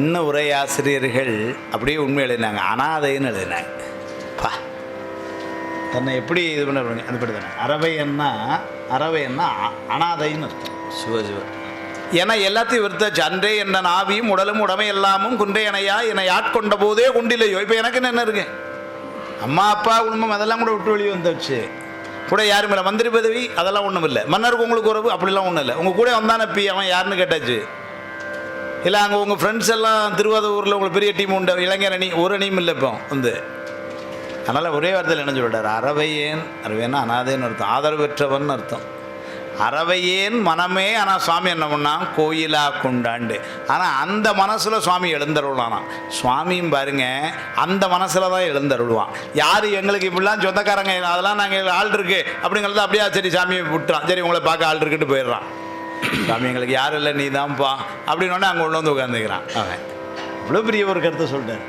இன்னும் உரையாசிரியர்கள் அப்படியே உண்மை எழுதினாங்க அனாதைன்னு எழுதினாங்க. பா தன்னை எப்படி இது பண்ண அது படி தானே. அறவையன்னா அனாதைன்னு அர்த்தம். சிவ ஏன்னா எல்லாத்தையும் விருத்தாச்சு. அன்றே என்ன நாவியும் உடலும் உடமை எல்லாமும் குன்றே அணையா என்னை ஆட்கொண்ட போதே கொண்டில்லையோ. இப்போ எனக்குன்னு என்ன இருக்கு, அம்மா அப்பா குடும்பம் அதெல்லாம் கூட விட்டு வெளியே வந்துச்சு. கூட யாரும் இல்லை, மந்திரி பதவி அதெல்லாம் ஒன்றும் இல்லை, மன்னருக்கு உங்களுக்கு உறவு அப்படிலாம் ஒன்றும் இல்லை. உங்கள் கூட வந்தானே பி அவன் யாருன்னு கேட்டாச்சு. இல்லை அங்கே உங்கள் ஃப்ரெண்ட்ஸ் எல்லாம் திருவாரூரில் உங்களுக்கு பெரிய டீம் உண்டு, இளைஞர் அணி, ஒரு அணியும் இல்லை இப்போ வந்து. அதனால் ஒரே வார்த்தையில் என்ன சொல்லிட்டார், அறவையேன்னா அனாதைன்னு அர்த்தம், ஆதரவு பெற்றவன் அர்த்தம். அறவையேன் மனமே. ஆனால் சுவாமி என்ன பண்ணான், கோயிலா கொண்டாண்டு. ஆனால் அந்த மனசில் சுவாமி எழுந்தருளானா. சுவாமியும் பாருங்க அந்த மனசில் தான் எழுந்தருள்வான். யார் எங்களுக்கு இப்படிலாம் சொந்தக்காரங்க அதெல்லாம் நாங்கள் ஆள் இருக்கு அப்படிங்கிறது அப்படியா, சரி சாமியை விட்டுறான், சரி உங்களை பார்க்க ஆள் இருக்குன்னு போயிடுறான். சாமி எங்களுக்கு யாரும் இல்லை நீ தான்ப்பா அப்படின்னோடனே அங்கே உள்ள வந்து உட்காந்துக்கிறான். அவன் இவ்வளோ பெரிய ஒரு கருத்தை சொல்லிட்டார்.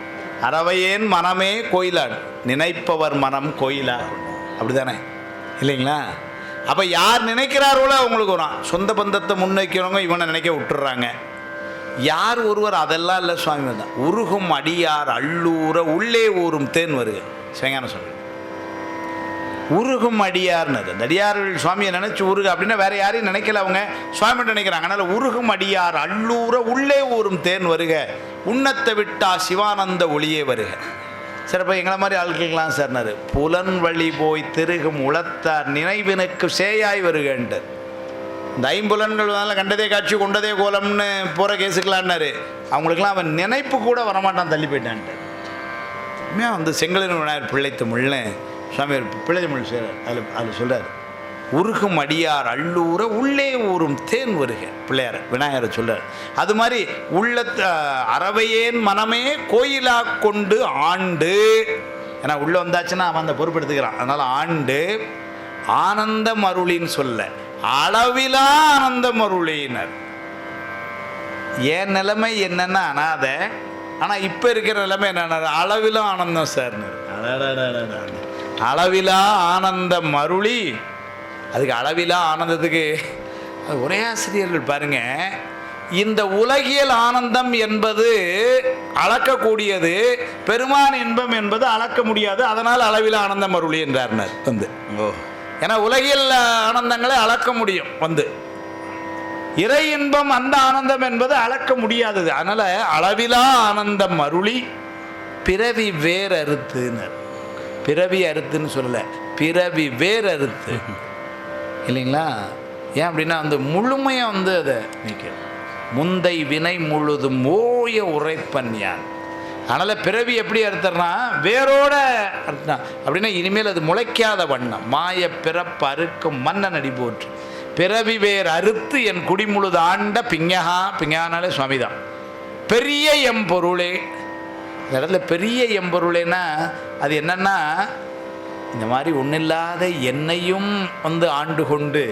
அறவையேன் மனமே கோயிலாடு, நினைப்பவர் மனம் கோயிலா. அப்படி தானே இல்லைங்களா? அப்போ யார் நினைக்கிறார்களோ அவங்களுக்கு வரும். சொந்த பந்தத்தை முன்வைக்கிறவங்க இவனை நினைக்க விட்டுறாங்க. யார் ஒருவர் அதெல்லாம் இல்லை சுவாமி தான். உருகும் அடியார் அள்ளூர உள்ளே ஊறும் தேன் வருக சிவஞான சுவாமி. உருகும் அடியார்னது அந்த அடியார்கள் சுவாமியை நினைச்சு உருகு அப்படின்னா வேற யாரையும் நினைக்கல, அவங்க சுவாமி நினைக்கிறாங்க. அதனால உருகும் அடியார் அள்ளூர உள்ளே ஊறும் தேன் வருக உண்ணத்தை விட்டா சிவானந்த ஒளியே வருக. சிறப்பாக எங்களை மாதிரி ஆட்கள்லாம் சார்னாரு. புலன் வழி போய் திருகும் உளத்தார் நினைவினுக்கு சேயாய் வருகன்றார். இந்த ஐம்புலன்கள் கண்டதே காட்சி கொண்டதே கோலம்னு போகிற கேஸுக்கலான்னாரு. அவங்களுக்கெல்லாம் அவன் நினைப்பு கூட வரமாட்டான், தள்ளி போயிட்டான்ட்டு. வந்து செங்கலின் விநாயகர் பிள்ளைத்து முள்ளு சுவாமி பிள்ளை தமிழ் செய்கிறார். அதில் சொல்கிறார், உருகும் அடியார் அள்ளூர உள்ளே ஊறும் தேன் வருக பிள்ளையார் விநாயகரை சொல்கிறார். அது மாதிரி உள்ள அறவையேன் மனமே கோயிலா கொண்டு ஆண்டு, ஏன்னா உள்ளே வந்தாச்சுன்னா அவன் அந்த பொறுப்பெடுத்துக்கிறான். அதனால் ஆண்டு ஆனந்தம் அருளின்னு சொல்ல அளவிலா ஆனந்தம் அருளினர். என் நிலைமை என்னென்னா அனாத, ஆனால் இப்போ இருக்கிற நிலைமை என்ன அளவிலா ஆனந்தம் சார்னு. அளவிலா ஆனந்தம் அருளி, அதுக்கு அளவிலா ஆனந்தத்துக்கு ஒரே ஆசிரியர்கள் பாருங்க. இந்த உலகியல் ஆனந்தம் என்பது அளக்கக்கூடியது, பெருமான் இன்பம் என்பது அளக்க முடியாது. அதனால் அளவிலா ஆனந்தம் அருளி என்றார்னர் வந்து. ஏன்னா உலகியல் ஆனந்தங்களை அளக்க முடியும், வந்து இறை இன்பம் அந்த ஆனந்தம் என்பது அளக்க முடியாதது. அதனால அளவிலா ஆனந்தம் அருளி பிறவி வேர் அறுத்துனர். பிறவி அறுத்துன்னு சொல்லல, பிறவி வேர் அறுத்து இல்லைங்களா? ஏன் அப்படின்னா அந்த முழுமையாக வந்து அதை நீக்க முந்தை வினை முழுதும் ஓய உரைப்பன் யான். அதனால் பிறவி எப்படி அறுத்தர்னா வேரோட அறுத்தான். அப்படின்னா இனிமேல் அது முளைக்காத வண்ணம் மாய பிறப்பு அறுக்கும் மன்னன் அடி போற்று பிறவி வேர் அறுத்து என் குடிமுழுது ஆண்ட பிங்கஹா. பிங்கஹானாலே சுவாமி தான். பெரிய எம்பொருளே, இந்த இடத்துல பெரிய எம்பொருளேன்னா அது என்னன்னா, இந்த மாதிரி ஒன்றில்லாத என்னையும் வந்து ஆண்டு கொண்டு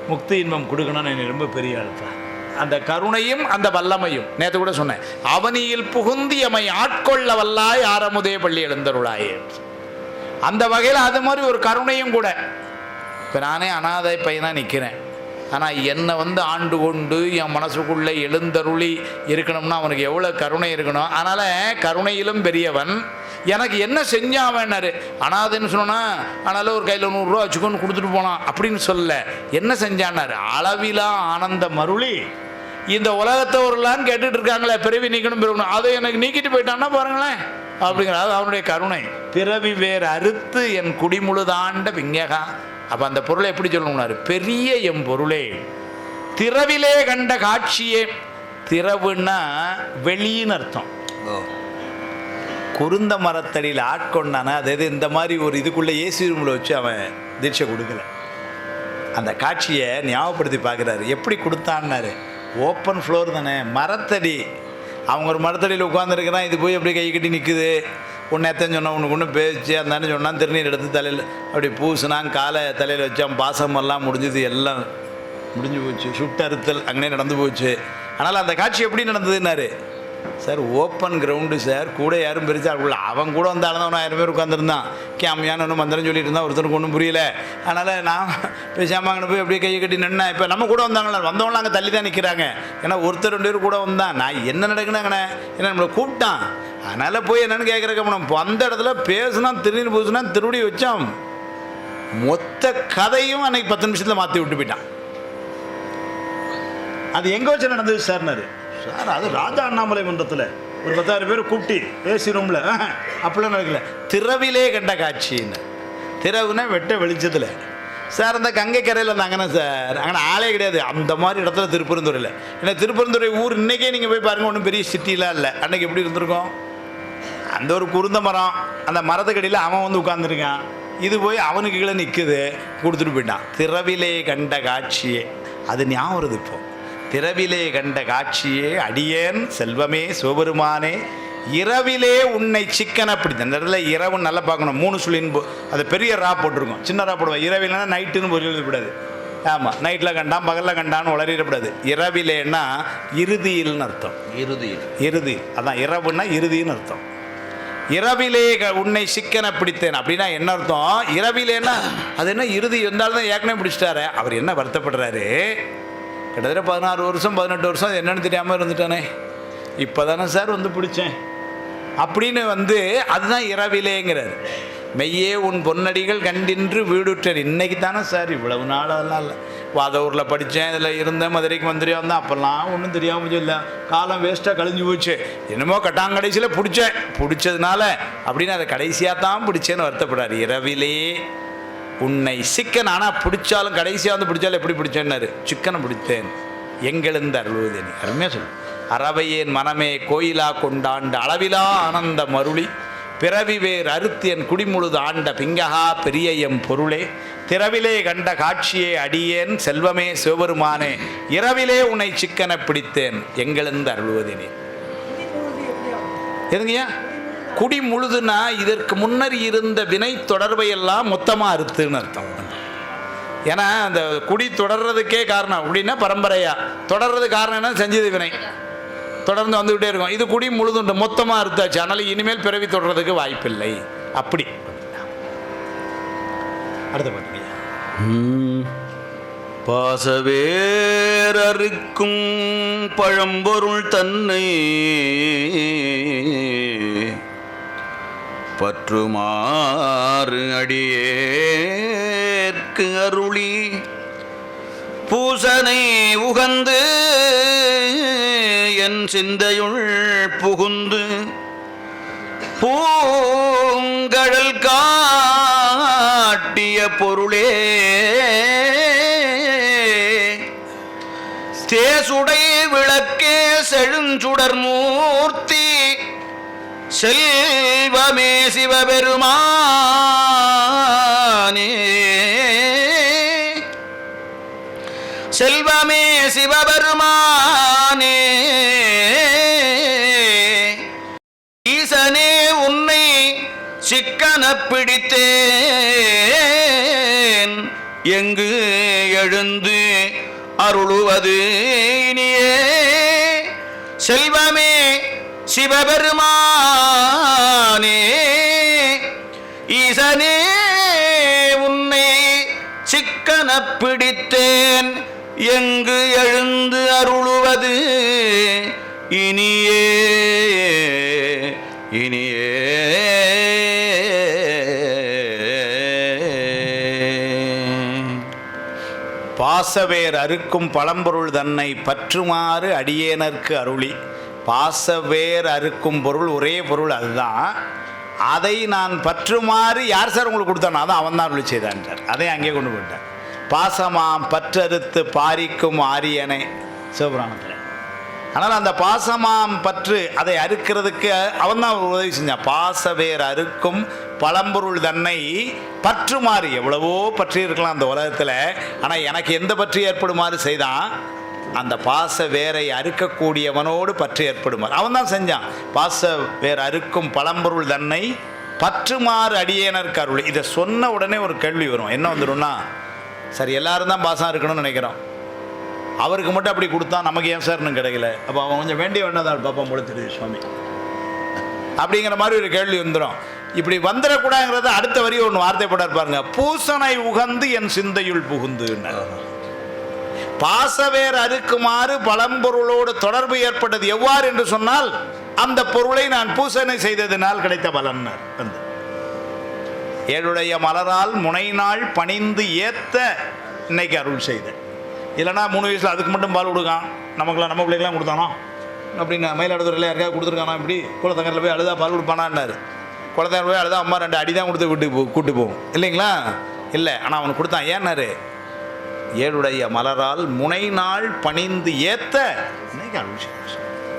முக்தி இன்பம் கொடுக்கணும்னு என்னை ரொம்ப பெரிய ஆள்தான். அந்த கருணையும் அந்த வல்லமையும் நேற்று கூட சொன்னேன். அவனியில் புகுந்தி எமை ஆட்கொள்ள வல்லாய் ஆரமுதே பள்ளி எழுந்தருளாயே. அந்த வகையில் அது மாதிரி ஒரு கருணையும் கூட. இப்போ நானே அனாதை பையனாக நிற்கிறேன், ஆனால் என்னை வந்து ஆண்டு கொண்டு என் மனசுக்குள்ளே எழுந்தருளி இருக்கணும்னா அவனுக்கு எவ்வளோ கருணை இருக்கணும். அதனால் கருணையிலும் பெரியவன். எனக்கு என்ன செஞ்சாவன்னாரு. அனாதைன்னு சொன்னா ஆனாலும் ஒரு கையில் 100 ரூபா வச்சுக்கொண்டு கொடுத்துட்டு போனான் அப்படின்னு சொல்ல. என்ன செஞ்சான்னாரு, அளவிலா ஆனந்த மருளி இந்த உலகத்தை ஒருலான்னு கேட்டுட்டு இருக்காங்களே பிறவி நீக்கணும் பிறக்கணும், அதை எனக்கு நீக்கிட்டு போயிட்டான்னா பாருங்களேன் அப்படிங்கிற. அது அவனுடைய கருணை. பிறவி வேறு அறுத்து என் குடிமுழுதாண்ட பிங்ககா. அப்போ அந்த பொருளை எப்படி சொல்லணும்னாரு, பெரிய எம் பொருளே திறவிலே கண்ட காட்சியே. திறவுன்னா வெளின்னு அர்த்தம். குருந்த மரத்தடியில் ஆட்கொண்டான அதாவது இந்த மாதிரி ஒரு இதுக்குள்ளே ஏசி ரூமில் வச்சு அவன் தீட்சை கொடுக்கல. அந்த காட்சியை ஞாபகப்படுத்தி பார்க்குறாரு. எப்படி கொடுத்தான்னாரு, ஓப்பன் ஃப்ளோர் தானே, மரத்தடி. அவங்க ஒரு மரத்தடியில் உட்காந்துருக்கிறான், இது போய் அப்படி கை கட்டி நிற்குது. ஒன்று எத்தனை சொன்னான், ஒன்று ஒன்று பேச்சு அந்தானு சொன்னான். திருநீர் எடுத்து தலையில் அப்படி பூசினான், காலை தலையில் வச்சான், பாசமெல்லாம் முடிஞ்சது, எல்லாம் முடிஞ்சு போச்சு. சுட்டறுத்தல் அங்கே நடந்து போச்சு. ஆனால் அந்த காட்சி எப்படி நடந்ததுன்னாரு, சார் ஓப்பன் கிரவுண்டு சார், கூட யாரும் பெருசா இருக்குல்ல, அவன் கூட வந்தாலும் தான் 1000 பேர் உட்காந்துருந்தான். கேமையான்னு ஒன்று மந்திரம் சொல்லிட்டு இருந்தான், ஒருத்தருக்கு ஒன்றும் புரியல. அதனால் நான் பேசாமல் அங்கே போய் அப்படியே கையை கட்டி நின்னேன். இப்போ நம்ம கூட வந்தாங்களா, வந்தவங்களாம் அங்கே தள்ளி தான் நிற்கிறாங்க. ஏன்னா ஒருத்தர் 2 பேர் கூட வந்தான். நான் என்ன நடக்குனாங்கண்ணே, ஏன்னா நம்மளை கூப்பிட்டான். அதனால் போய் என்னென்னு கேட்குறக்க நம்ம அந்த இடத்துல பேசுனா, திருநீர் பூசுனா, திருடி வச்சான். மொத்த கதையும் அன்னைக்கு 10 நிமிஷத்தில் மாற்றி விட்டு போயிட்டான். அது எங்கே வச்சு நடந்தது சார்னாரு. சார் அது ராஜா அண்ணாமலை மன்றத்தில் ஒரு 10,000 பேர் கூப்பிட்டு ஏசி ரூமில் அப்படிலாம் நடக்கல. திறவிலே கண்ட காட்சின்னு. திறவுனா வெட்ட வெளிச்சத்தில் சார். அந்த கங்கை கரையில் இருந்தாங்கன்னா சார், அங்கே ஆளே கிடையாது. அந்த மாதிரி இடத்துல திருப்பரந்துறையில். ஏன்னா திருப்பரந்துறை ஊர் இன்றைக்கே நீங்கள் போய் பாருங்கள், ஒன்றும் பெரிய சிட்டிலாம் இல்லை. அன்றைக்கி எப்படி இருந்திருக்கும், அந்த ஒரு குருந்த மரம், அந்த மரத்துக்கடியில் அவன் வந்து உட்காந்துருக்கான். இது போய் அவனுக்கு கீழே நிற்குது, கொடுத்துட்டு போயிட்டான். திறவிலே கண்ட காட்சியே, அது ஞாபகம் வருது. இப்போ திறவிலே கண்ட காட்சியே அடியேன் செல்வமே சிவபெருமானே இரவிலே உன்னை சிக்கன பிடித்த. இந்த இடத்துல இரவுன்னு நல்லா பார்க்கணும். 3 சொல்லின் அது பெரிய ரா போட்டிருக்கும், சின்ன ரா போடுவேன். இரவில்னா நைட்டுன்னு பொருள் எழுதக்கூடாது. ஆமாம், நைட்டில் கண்டான் பகலில் கண்டான்னு உளறிடக்கூடாது. இரவிலேன்னா இறுதியில்னு அர்த்தம். இறுதி அதான் இரவுன்னா இறுதின்னு அர்த்தம். இரவிலே உன்னை சிக்கன பிடித்தேன் அப்படின்னா என்ன அர்த்தம்? இரவிலேன்னா அது என்ன இறுதி இருந்தாலும் தான் ஏற்கனவே பிடிச்சிட்டாரு. அவர் என்ன வருத்தப்படுறாரு, கிட்டத்தட்ட 16 வருஷம் 18 வருஷம் அது என்னன்னு தெரியாமல் இருந்துட்டானே, இப்போ தானே சார் வந்து பிடிச்சேன் அப்படின்னு வந்து அதுதான் இரவிலேங்கிறார். மெய்யே உன் பொன்னடிகள் கண்டின்று வீடுற்றேன். இன்னைக்கு தானே சார், இவ்வளவு நாள் அதெல்லாம் இல்லை. வாதவூரில் படித்தேன், இதில் இருந்தேன், மதுரைக்கு மந்திரியாக இருந்தேன், அப்போல்லாம் ஒன்றும் தெரியாமல் இல்லை, காலம் வேஸ்ட்டாக கழிஞ்சு போச்சு. என்னமோ கட்டாங்கடைசியில் பிடிச்சதுனால அப்படின்னு அதை கடைசியாக தான் பிடிச்சேன்னு வருத்தப்படுறாரு. இரவிலே உன்னை சிக்கன், ஆனால் பிடிச்சாலும் கடைசியாக வந்து பிடிச்சாலும் எப்படி பிடிச்சேன்னாரு, சிக்கனை பிடித்தேன் எங்கெழுந்து அருள்வதேனி. அருமையாக சொல்லு. அறவையேன் மனமே கோயிலா கொண்டாண்ட அளவிலா ஆனந்த மருளி பிறவி வேர் அறுத்தியன் குடிமுழுது ஆண்ட பிங்ககா பெரிய எம் பொருளே திரவிலே கண்ட காட்சியே அடியேன் செல்வமே சிவபெருமானே இரவிலே உன்னை சிக்கனை பிடித்தேன் எங்கெழுந்து அருள்வதேனி. எதுங்கய்யா குடி முழுதுனா இதற்கு முன்னர் இருந்த வினை தொடர்பை எல்லாம் மொத்தமாக அறுத்துன்னு அர்த்தம். ஏன்னா அந்த குடி தொடர்றதுக்கே காரணம் அப்படின்னா பரம்பரையா தொடர்றது காரணம் என்ன, செஞ்சது வினை தொடர்ந்து வந்துக்கிட்டே இருக்கும். இது குடி முழுதுண்டு மொத்தமாக அறுத்தாச்சு, அதனால இனிமேல் பிறவி தொடர்றதுக்கு வாய்ப்பில்லை. அப்படி அடுத்த பாட்டுங்க. பாசவேரறுக்கும் பழம்பொருள் தன்னை பற்றுமாறு அடியேற்கு அருளி பூசனை உகந்து என் சிந்தையுள் புகுந்து பூங்கடல் காட்டிய பொருளே தேசுடை விளக்கே செழுஞ்சுடர் மூர்த்தி செல்வமே சிவபெருமானே செல்வமே சிவபெருமானே ஈசனே உன்னை சிக்கன பிடித்தேன் எங்கு எழுந்து அருளுவது இனியே செல்வமே சிவபெருமானே ஈசனே உன்னை சிக்கன பிடித்தேன் எங்கு எழுந்து அருளுவது இனியே இனியே. பாசவேர் அறுக்கும் பழம்பொருள் தன்னை பற்றுமாறு அடியேனர்க்கு அருளி. பாசவேர் அறுக்கும் பொருள் ஒரே பொருள் அதுதான். அதை நான் பற்றுமாறு யார் சார் உங்களுக்கு கொடுத்தானோ அதான் அவன் தான் அருளி செய்தான் சார். அதை அங்கே கொண்டு போயிட்டான். பாசமாம் பற்றறுத்து பாரிக்கும் ஆரியனை சிவபுராணத்தில். ஆனால் அந்த பாசமாம் பற்று அதை அறுக்கிறதுக்கு அவன் தான் உதவி செஞ்சான். பாசவேர் அறுக்கும் பழம்பொருள் தன்னை பற்றுமாறு, எவ்வளவோ பற்றி இருக்கலாம் அந்த உலகத்தில், ஆனால் எனக்கு எந்த பற்றி ஏற்படுமாறு செய்தான், அந்த பாச வேரை அறுக்கக்கூடியவனோடு பற்று ஏற்படுமாறு அவன் தான் செஞ்சான். பாச வேர் அறுக்கும் பழம்பொருள் தன்னை பற்றுமாறு அடியேனர்க்கு அருள். இதை சொன்ன உடனே ஒரு கேள்வி வரும். என்ன வந்துடும்னா, சரி எல்லாரும் தான் பாசம் இருக்கணும்னு நினைக்கிறோம், அவருக்கு மட்டும் அப்படி கொடுத்தா நமக்கு ஏன் சார் இன்னும் கிடைக்கல, அப்போ அவன் கொஞ்சம் வேண்டிய வேண்டாதான் பாப்பா முழுத்துடுது சுவாமி அப்படிங்கிற மாதிரி ஒரு கேள்வி வந்துடும். இப்படி வந்துடக்கூடாதுங்கிறத அடுத்த வரி ஒன்று வார்த்தை போட பாருங்க. பூசனை உகந்து என் சிந்தையுள் புகுந்து. பாசவேர் அறுக்குமாறு பழம்பொருளோடு தொடர்பு ஏற்பட்டது எவ்வாறு என்று சொன்னால், அந்த பொருளை நான் பூசனை செய்ததினால் கிடைத்த பலன். ஏழுடைய மலரால் முனைநாள் பணிந்து ஏத்த இன்னைக்கு அருள் செய்த. இல்லைனா 3 வயசில் அதுக்கு மட்டும் பால் கொடுக்கான், நமக்குலாம் நம்ம பிள்ளைக்கெல்லாம் கொடுத்தானோ அப்படின்னு மயிலாடுதுறையில் யாருக்காவது கொடுத்துருக்கானா, இப்படி குளத்தங்கரில் போய் அழுதா பால் கொடுப்பானான்னாரு. குளத்தங்கரில் போய் அழுதா அம்மா 2 அடி தான் கொடுத்து கூட்டு போகும் இல்லைங்களா? இல்லை, ஆனால் அவனுக்கு கொடுத்தான். ஏன்னாரு, ஏழுடைய மலரால் முனைநாள் பணிந்து ஏத்த இன்னைக்கு அருள் செய்த.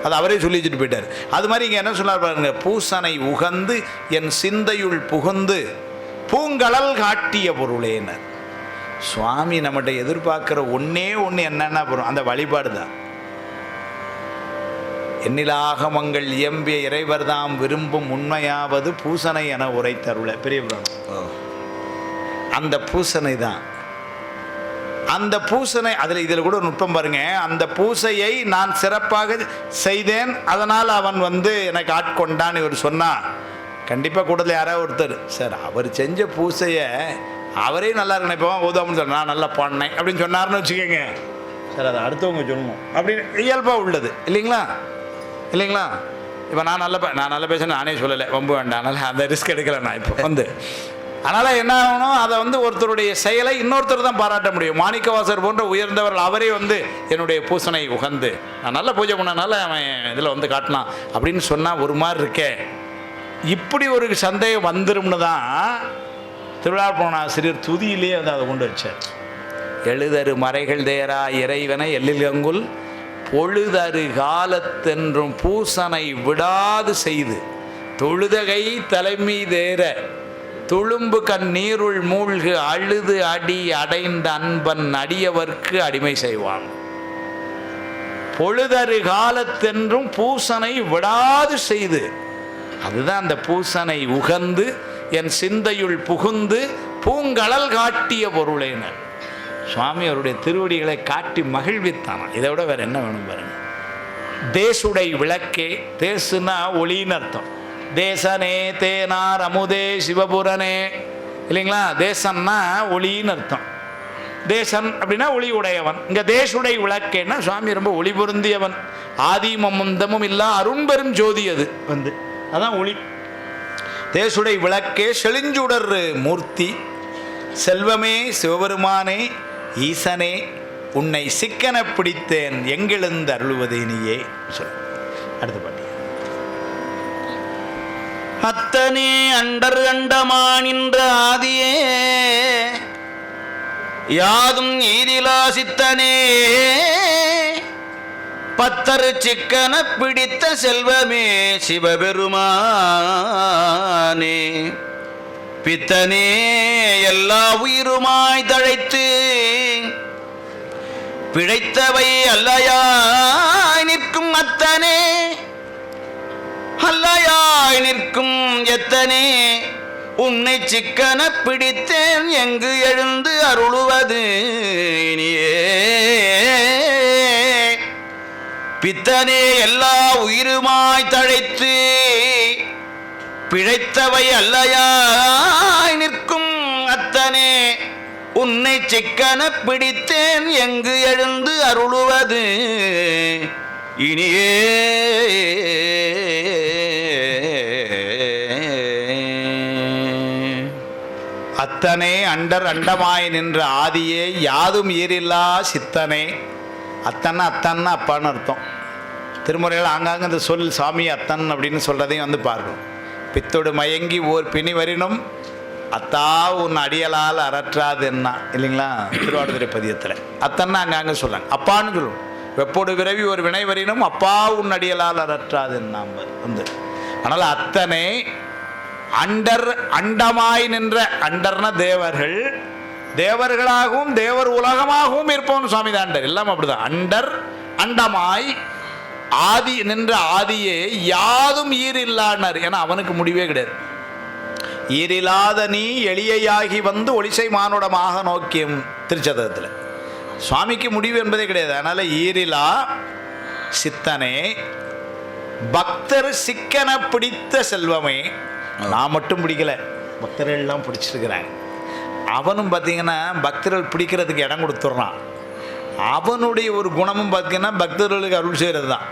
அது அவரே சொல்லி வச்சுட்டு போயிட்டார். அது மாதிரி இங்கே என்ன சொன்னார் பாருங்க, பூசனை உகந்து என் சிந்தையுள் புகுந்து பூங்கடல் காட்டிய பொருளேனர். சுவாமி நம்மகிட்ட எதிர்பார்க்கிற ஒன்னே ஒன்று என்னன்னா போகிறோம், அந்த வழிபாடு தான். எண்ணிலாகமங்கள் இயம்பிய இறைவர் தாம் விரும்பும் உண்மையாவது பூசனை என உரைத்தருள பெரிய புராணம். அந்த பூசனை தான். அந்த பூசனை இதில் கூட ஒரு நுட்பம் பாருங்க. அந்த பூசையை நான் சிறப்பாக செய்தேன், அதனால் அவன் எனக்கு ஆட்கொண்டான் இவர் சொன்னான். கண்டிப்பாக கூடத்தில் யாராவது ஒருத்தர், சார் அவர் செஞ்ச பூசையை அவரே நல்லா இருக்கணும், இப்போ ஓதாமல் சொல்ல நான் நல்லா பாடினேன் அப்படின்னு சொன்னார்னு வச்சுக்கோங்க, சார் அதை அடுத்தவங்க சொல்லணும் அப்படின்னு இயல்பாக உள்ளது இல்லைங்களா இல்லைங்களா. இப்போ நான் நல்ல பேசுகிறேன் நானே சொல்லலை, ரொம்ப வேண்டாம், அதனால் அந்த ரிஸ்க் எடுக்கலை நான் இப்போ அதனால் என்ன ஆகணும், அதை ஒருத்தருடைய செயலை இன்னொருத்தர் தான் பாராட்ட முடியும். மாணிக்கவாசர் போன்ற உயர்ந்தவர்கள் அவரே என்னுடைய பூசனை உகந்து நான் நல்ல பூஜை பண்ணனால அவன் இதில் காட்டினான் அப்படின்னு சொன்னால் ஒரு மாதிரி இருக்கே, இப்படி ஒரு சந்தேகம் வந்துரும்னு தான் திருவிழாப்பணாசிரியர் துதியிலே அதை கொண்டு வச்சார். எழுதரு மறைகள் தேரா இறைவனை எல்லில் பொழுதரு காலத்தென்றும் பூசனை விடாது செய்து தொழுதகை தலைமை தேர துளும்பு கண் நீருள் மூழ்கு அழுது அடி அடைந்த அன்பன் அடியவர்க்கு அடிமை செய்வான். பொழுதரு காலத்தென்றும் பூசனை விடாது செய்து, அதுதான் அந்த பூசனை உகந்து என் சிந்தையுள் புகுந்து பூங்கழல் காட்டிய பொருளேனர். சுவாமி அவருடைய திருவடிகளை காட்டி மகிழ்வித்தானா, இதை விட வேற என்ன வேணும் பாருங்க. தேசுடை விளக்கே, தேசுனா ஒளின்னு அர்த்தம். தேசனே தேனார் அமுதே சிவபுரனே இல்லைங்களா. தேசன்னா ஒளின்னு அர்த்தம். தேசன் அப்படின்னா ஒளி உடையவன். இங்க தேசுடை விளக்கேன்னா சுவாமி ரொம்ப ஒளி பொருந்தியவன். ஆதிமும் முந்தமும் இல்லா அருண்பெரும் ஜோதி அது அதான் ஒளி. தேசுடை விளக்கே செழிஞ்சுடர் மூர்த்தி செல்வமே சிவபெருமானே ஈசனே உன்னை சிக்கன பிடித்தேன் எங்கெழுந்து அருள்வதே நீயே சொல். அடுத்த பாட்டி. அத்தனே அண்டர் அண்டமானின்ற ஆதியே யாதும் ஈரிலா சித்தனே பத்தரு சிக்கன பிடித்த செல்வமே சிவபெருமானே பித்தனே எல்லா உயிருமாய் தழைத்து பிழைத்தவை அல்லையாய் நிற்கும் அத்தனே அல்லையாய் நிற்கும் எத்தனே உன்னை சிக்கன பிடித்தேன் எங்கு எழுந்து அருளுவது இனியே பித்தனே எல்லா உயிருமாய் தழைத்து பிழைத்தவை அல்லையாய் நிற்கும் அத்தனே உன்னை சிக்கன பிடித்தேன் எங்கு எழுந்து அருளுவது இனியே அத்தனே அண்டர் அண்டமாய் நின்ற ஆதியே யாதும் ஈரில்லா சித்தனே. அத்தன்னா அப்பான்னு அர்த்தம். திருமுறைகள் ஆங்காங்க இந்த சொல் சாமி அத்தன் அப்படின்னு சொல்றதையும் பார்க்கணும். பித்தோடு மயங்கி ஓர் பிணி வரினும் அத்தா உன் அடியலால் அறற்றாது என்ன இல்லைங்களா. திருவாடுதுறை பதியத்தில் அத்தன்னா அங்கங்க சொல்லாங்க, அப்பான்னு சொல்லுவோம். வெப்போடு விரவி ஒரு வினை வரினும் அப்பா உன் அடியலால் அறற்றாது என்ன அதனால் அத்தனை அண்டர் அண்டமாய் நின்ற, அண்டர்ன தேவர்கள், தேவர்களாகவும் தேவர் உலகமாகவும் இருப்பவன் சுவாமி தான் அண்டர். எல்லாம் அப்படிதான். அண்டர் அண்டமாய் ஆதி நின்ற ஆதியே யாதும் ஈரில்லானார். ஏன்னா அவனுக்கு முடிவே கிடையாது. ஈரில்லாத நீ எளியாகி வந்து ஒளிசை மானுடமாக நோக்கியும் திருச்சதகத்தில் சுவாமிக்கு முடிவு என்பதே கிடையாது. அதனால ஈரிலா சித்தனே பக்தர் சிக்கன பிடித்த செல்வமே. நான் மட்டும் பிடிக்கல, பக்தர்கள் எல்லாம் பிடிச்சிருக்கிறாங்க. அவனும் பார்த்தீங்கன்னா பக்தர்கள் பிடிக்கிறதுக்கு இடம் கொடுத்துட்றான். அவனுடைய ஒரு குணமும் பார்த்தீங்கன்னா பக்தர்களுக்கு அருள் செய்கிறது தான்.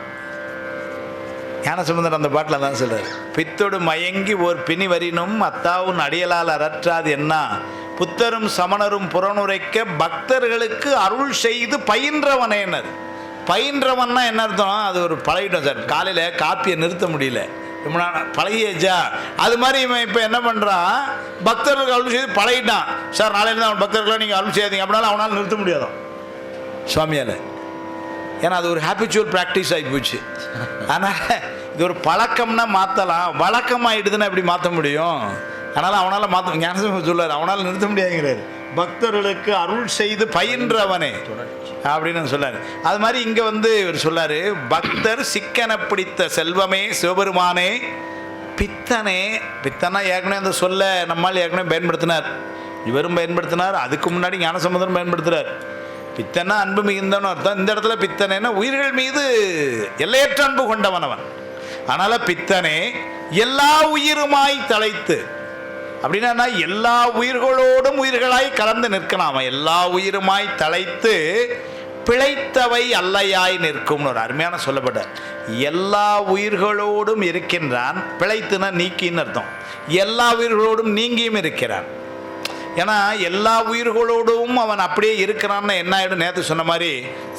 ஞானசம்பந்தர் அந்த பாட்டில் தான் சொல்றாரு, பித்தோடு மயங்கி ஓர் பிணி வரினும் அத்தாவும் அடியலால் அறற்றாது என்ன புத்தரும் சமணரும் புறனுரைக்க பக்தர்களுக்கு அருள் செய்து பயின்றவனேனர். பயின்றவன்னா என்ன அர்த்தம்? அது ஒரு பழகிட்டோம் சார். காலையில் காப்பியை நிறுத்த முடியல, பழகியாச்சா. அது மாதிரி இவன் இப்போ என்ன பண்ணுறான், பக்தர்களுக்கு அருள் செய்து பழகிட்டான். சார் நாளையிலேருந்து அவன் பக்தர்களாக நீங்கள் அருள் செய்யாதீங்க அப்படின்னாலும் அவனால் நிறுத்த முடியாதான் சுவாமியால். ஏன்னா அது ஒரு ஹேபிச்சுவல் ப்ராக்டிஸ் ஆகி போச்சு. ஆனால் இது ஒரு பழக்கம்னா மாற்றலாம், வழக்கமாகிடுதுன்னா எப்படி மாற்ற முடியும்? அதனால் அவனால் மாற்ற ஞானசம்பந்தர் சொல்லார், அவனால் நிறுத்த முடியாதுங்கிறார். பக்தர்களுக்கு அருள் செய்து பயின்றவனே அப்படின்னு சொல்லார். அது மாதிரி இங்கே இவர் சொல்லார், பக்தர் சிக்கன பிடித்த செல்வமே சிவபெருமானே பித்தனே. பித்தனா ஏற்கனவே அந்த சொல்ல நம்மால் ஏற்கனவே பயன்படுத்தினார், இவரும் பயன்படுத்தினார், அதுக்கு முன்னாடி ஞானசம்பந்தரும் பயன்படுத்துகிறார். பித்தனா அன்பு மிகுந்தவன் அர்த்தம். இந்த இடத்துல பித்தனேன்னா உயிர்கள் மீது எல்லையற்ற அன்பு கொண்டவன் அவன். அதனால் பித்தனே எல்லா உயிருமாய் தழைத்து அப்படின்னா எல்லா உயிர்களோடும் உயிர்களாய் கலந்து நிற்கலாம். எல்லா உயிருமாய் தழைத்து பிழைத்தவை அல்லையாய் நிற்கும்னு ஒரு அருமையான சொல்லப்பட்ட. எல்லா உயிர்களோடும் இருக்கின்றான், பிழைத்துனா நீக்கின்னு அர்த்தம். எல்லா உயிர்களோடும் நீங்கியும் இருக்கிறான். ஏன்னா எல்லா உயிர்களோடும் அவன் அப்படியே இருக்கிறான்னு என்ன ஆகிடும்? நேற்று சொன்ன மாதிரி,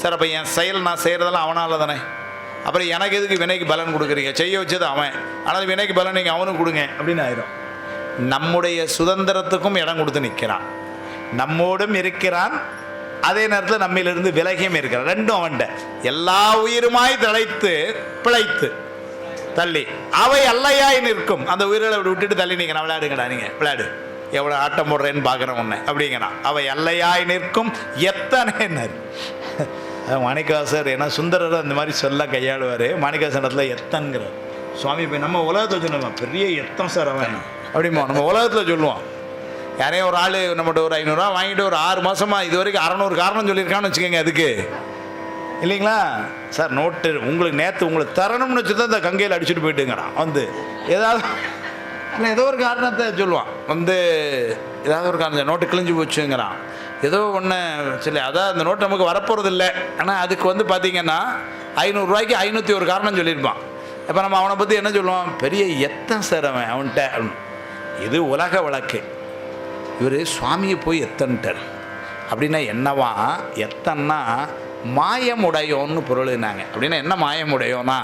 சார் அப்போ என் செயல் நான் செய்கிறதெல்லாம் அவனால் தானே, அப்புறம் எனக்கு எதுக்கு வினைக்கு பலன் கொடுக்குறீங்க? செய்ய வச்சது அவன், ஆனால் வினைக்கு பலன் நீங்கள் அவனுக்கு கொடுங்க அப்படின்னு ஆயிரும். நம்முடைய சுதந்திரத்துக்கும் இடம் கொடுத்து நிற்கிறான், நம்மோடும் இருக்கிறான், அதே நேரத்தில் நம்மிலிருந்து விலகியும் இருக்கிறான். ரெண்டும் அவன்கிட்ட. எல்லா உயிருமாய் தழைத்து பிழைத்து தள்ளி அவை அல்லையாய் நிற்கும். அந்த உயிர்களை விட்டுட்டு தள்ளி நிற்கிறான். விளையாடுங்கடா, நீங்கள் விளையாடு, எவ்வளோ ஆட்டம் போடுறேன்னு பார்க்குறேன் உன்னை அப்படிங்கிறான். அவை அல்லையாய் நிற்கும் எத்தனை. மாணிக்கவாசர், ஏன்னா சுந்தரர் அந்த மாதிரி சொல்ல கையாளுவார். மாணிக்கவாசர் இடத்துல எத்தன்கிறார் சுவாமி. இப்போ நம்ம உலகத்தில் சொல்லுவோம், பெரிய எத்தம் சார் அவன் அப்படிமா நம்ம உலகத்தில் சொல்லுவோம். யாரையும் ஒரு ஆள் நம்மகிட்ட ஒரு 500 ரூபா வாங்கிட்டு ஒரு 6 மாதமாக இது வரைக்கும் 600 காரணம் சொல்லியிருக்கான்னு வச்சுக்கோங்க. அதுக்கு இல்லைங்களா சார் நோட்டு உங்களுக்கு நேற்று உங்களுக்கு தரணும்னு வச்சு தான் இந்த கங்கையில் அடிச்சுட்டு போயிட்டுங்கிறான். வந்து ஏதாவது இல்லை ஏதோ ஒரு காரணத்தை சொல்லுவான். வந்து ஏதாவது ஒரு காரணம், நோட்டு கிழிஞ்சு போச்சுங்கிறான், ஏதோ ஒன்று சொல்லி. அதான் அந்த நோட்டு நமக்கு வரப்போகிறது இல்லை. ஆனால் அதுக்கு வந்து பார்த்திங்கன்னா 500 ரூபாய்க்கு 501 காரணம் சொல்லியிருப்பான். இப்போ நம்ம அவனை பற்றி என்ன சொல்லுவான்? பெரிய எத்தன் சார் அவன் அவன்கிட்ட. இது உலக வழக்கு. இவர் சுவாமியை போய் எத்தன்ட்டார் அப்படின்னா என்னவா? எத்தன்னா மாயமுடையோன்னு பொருள்னாங்க. அப்படின்னா என்ன மாயமுடையோன்னா,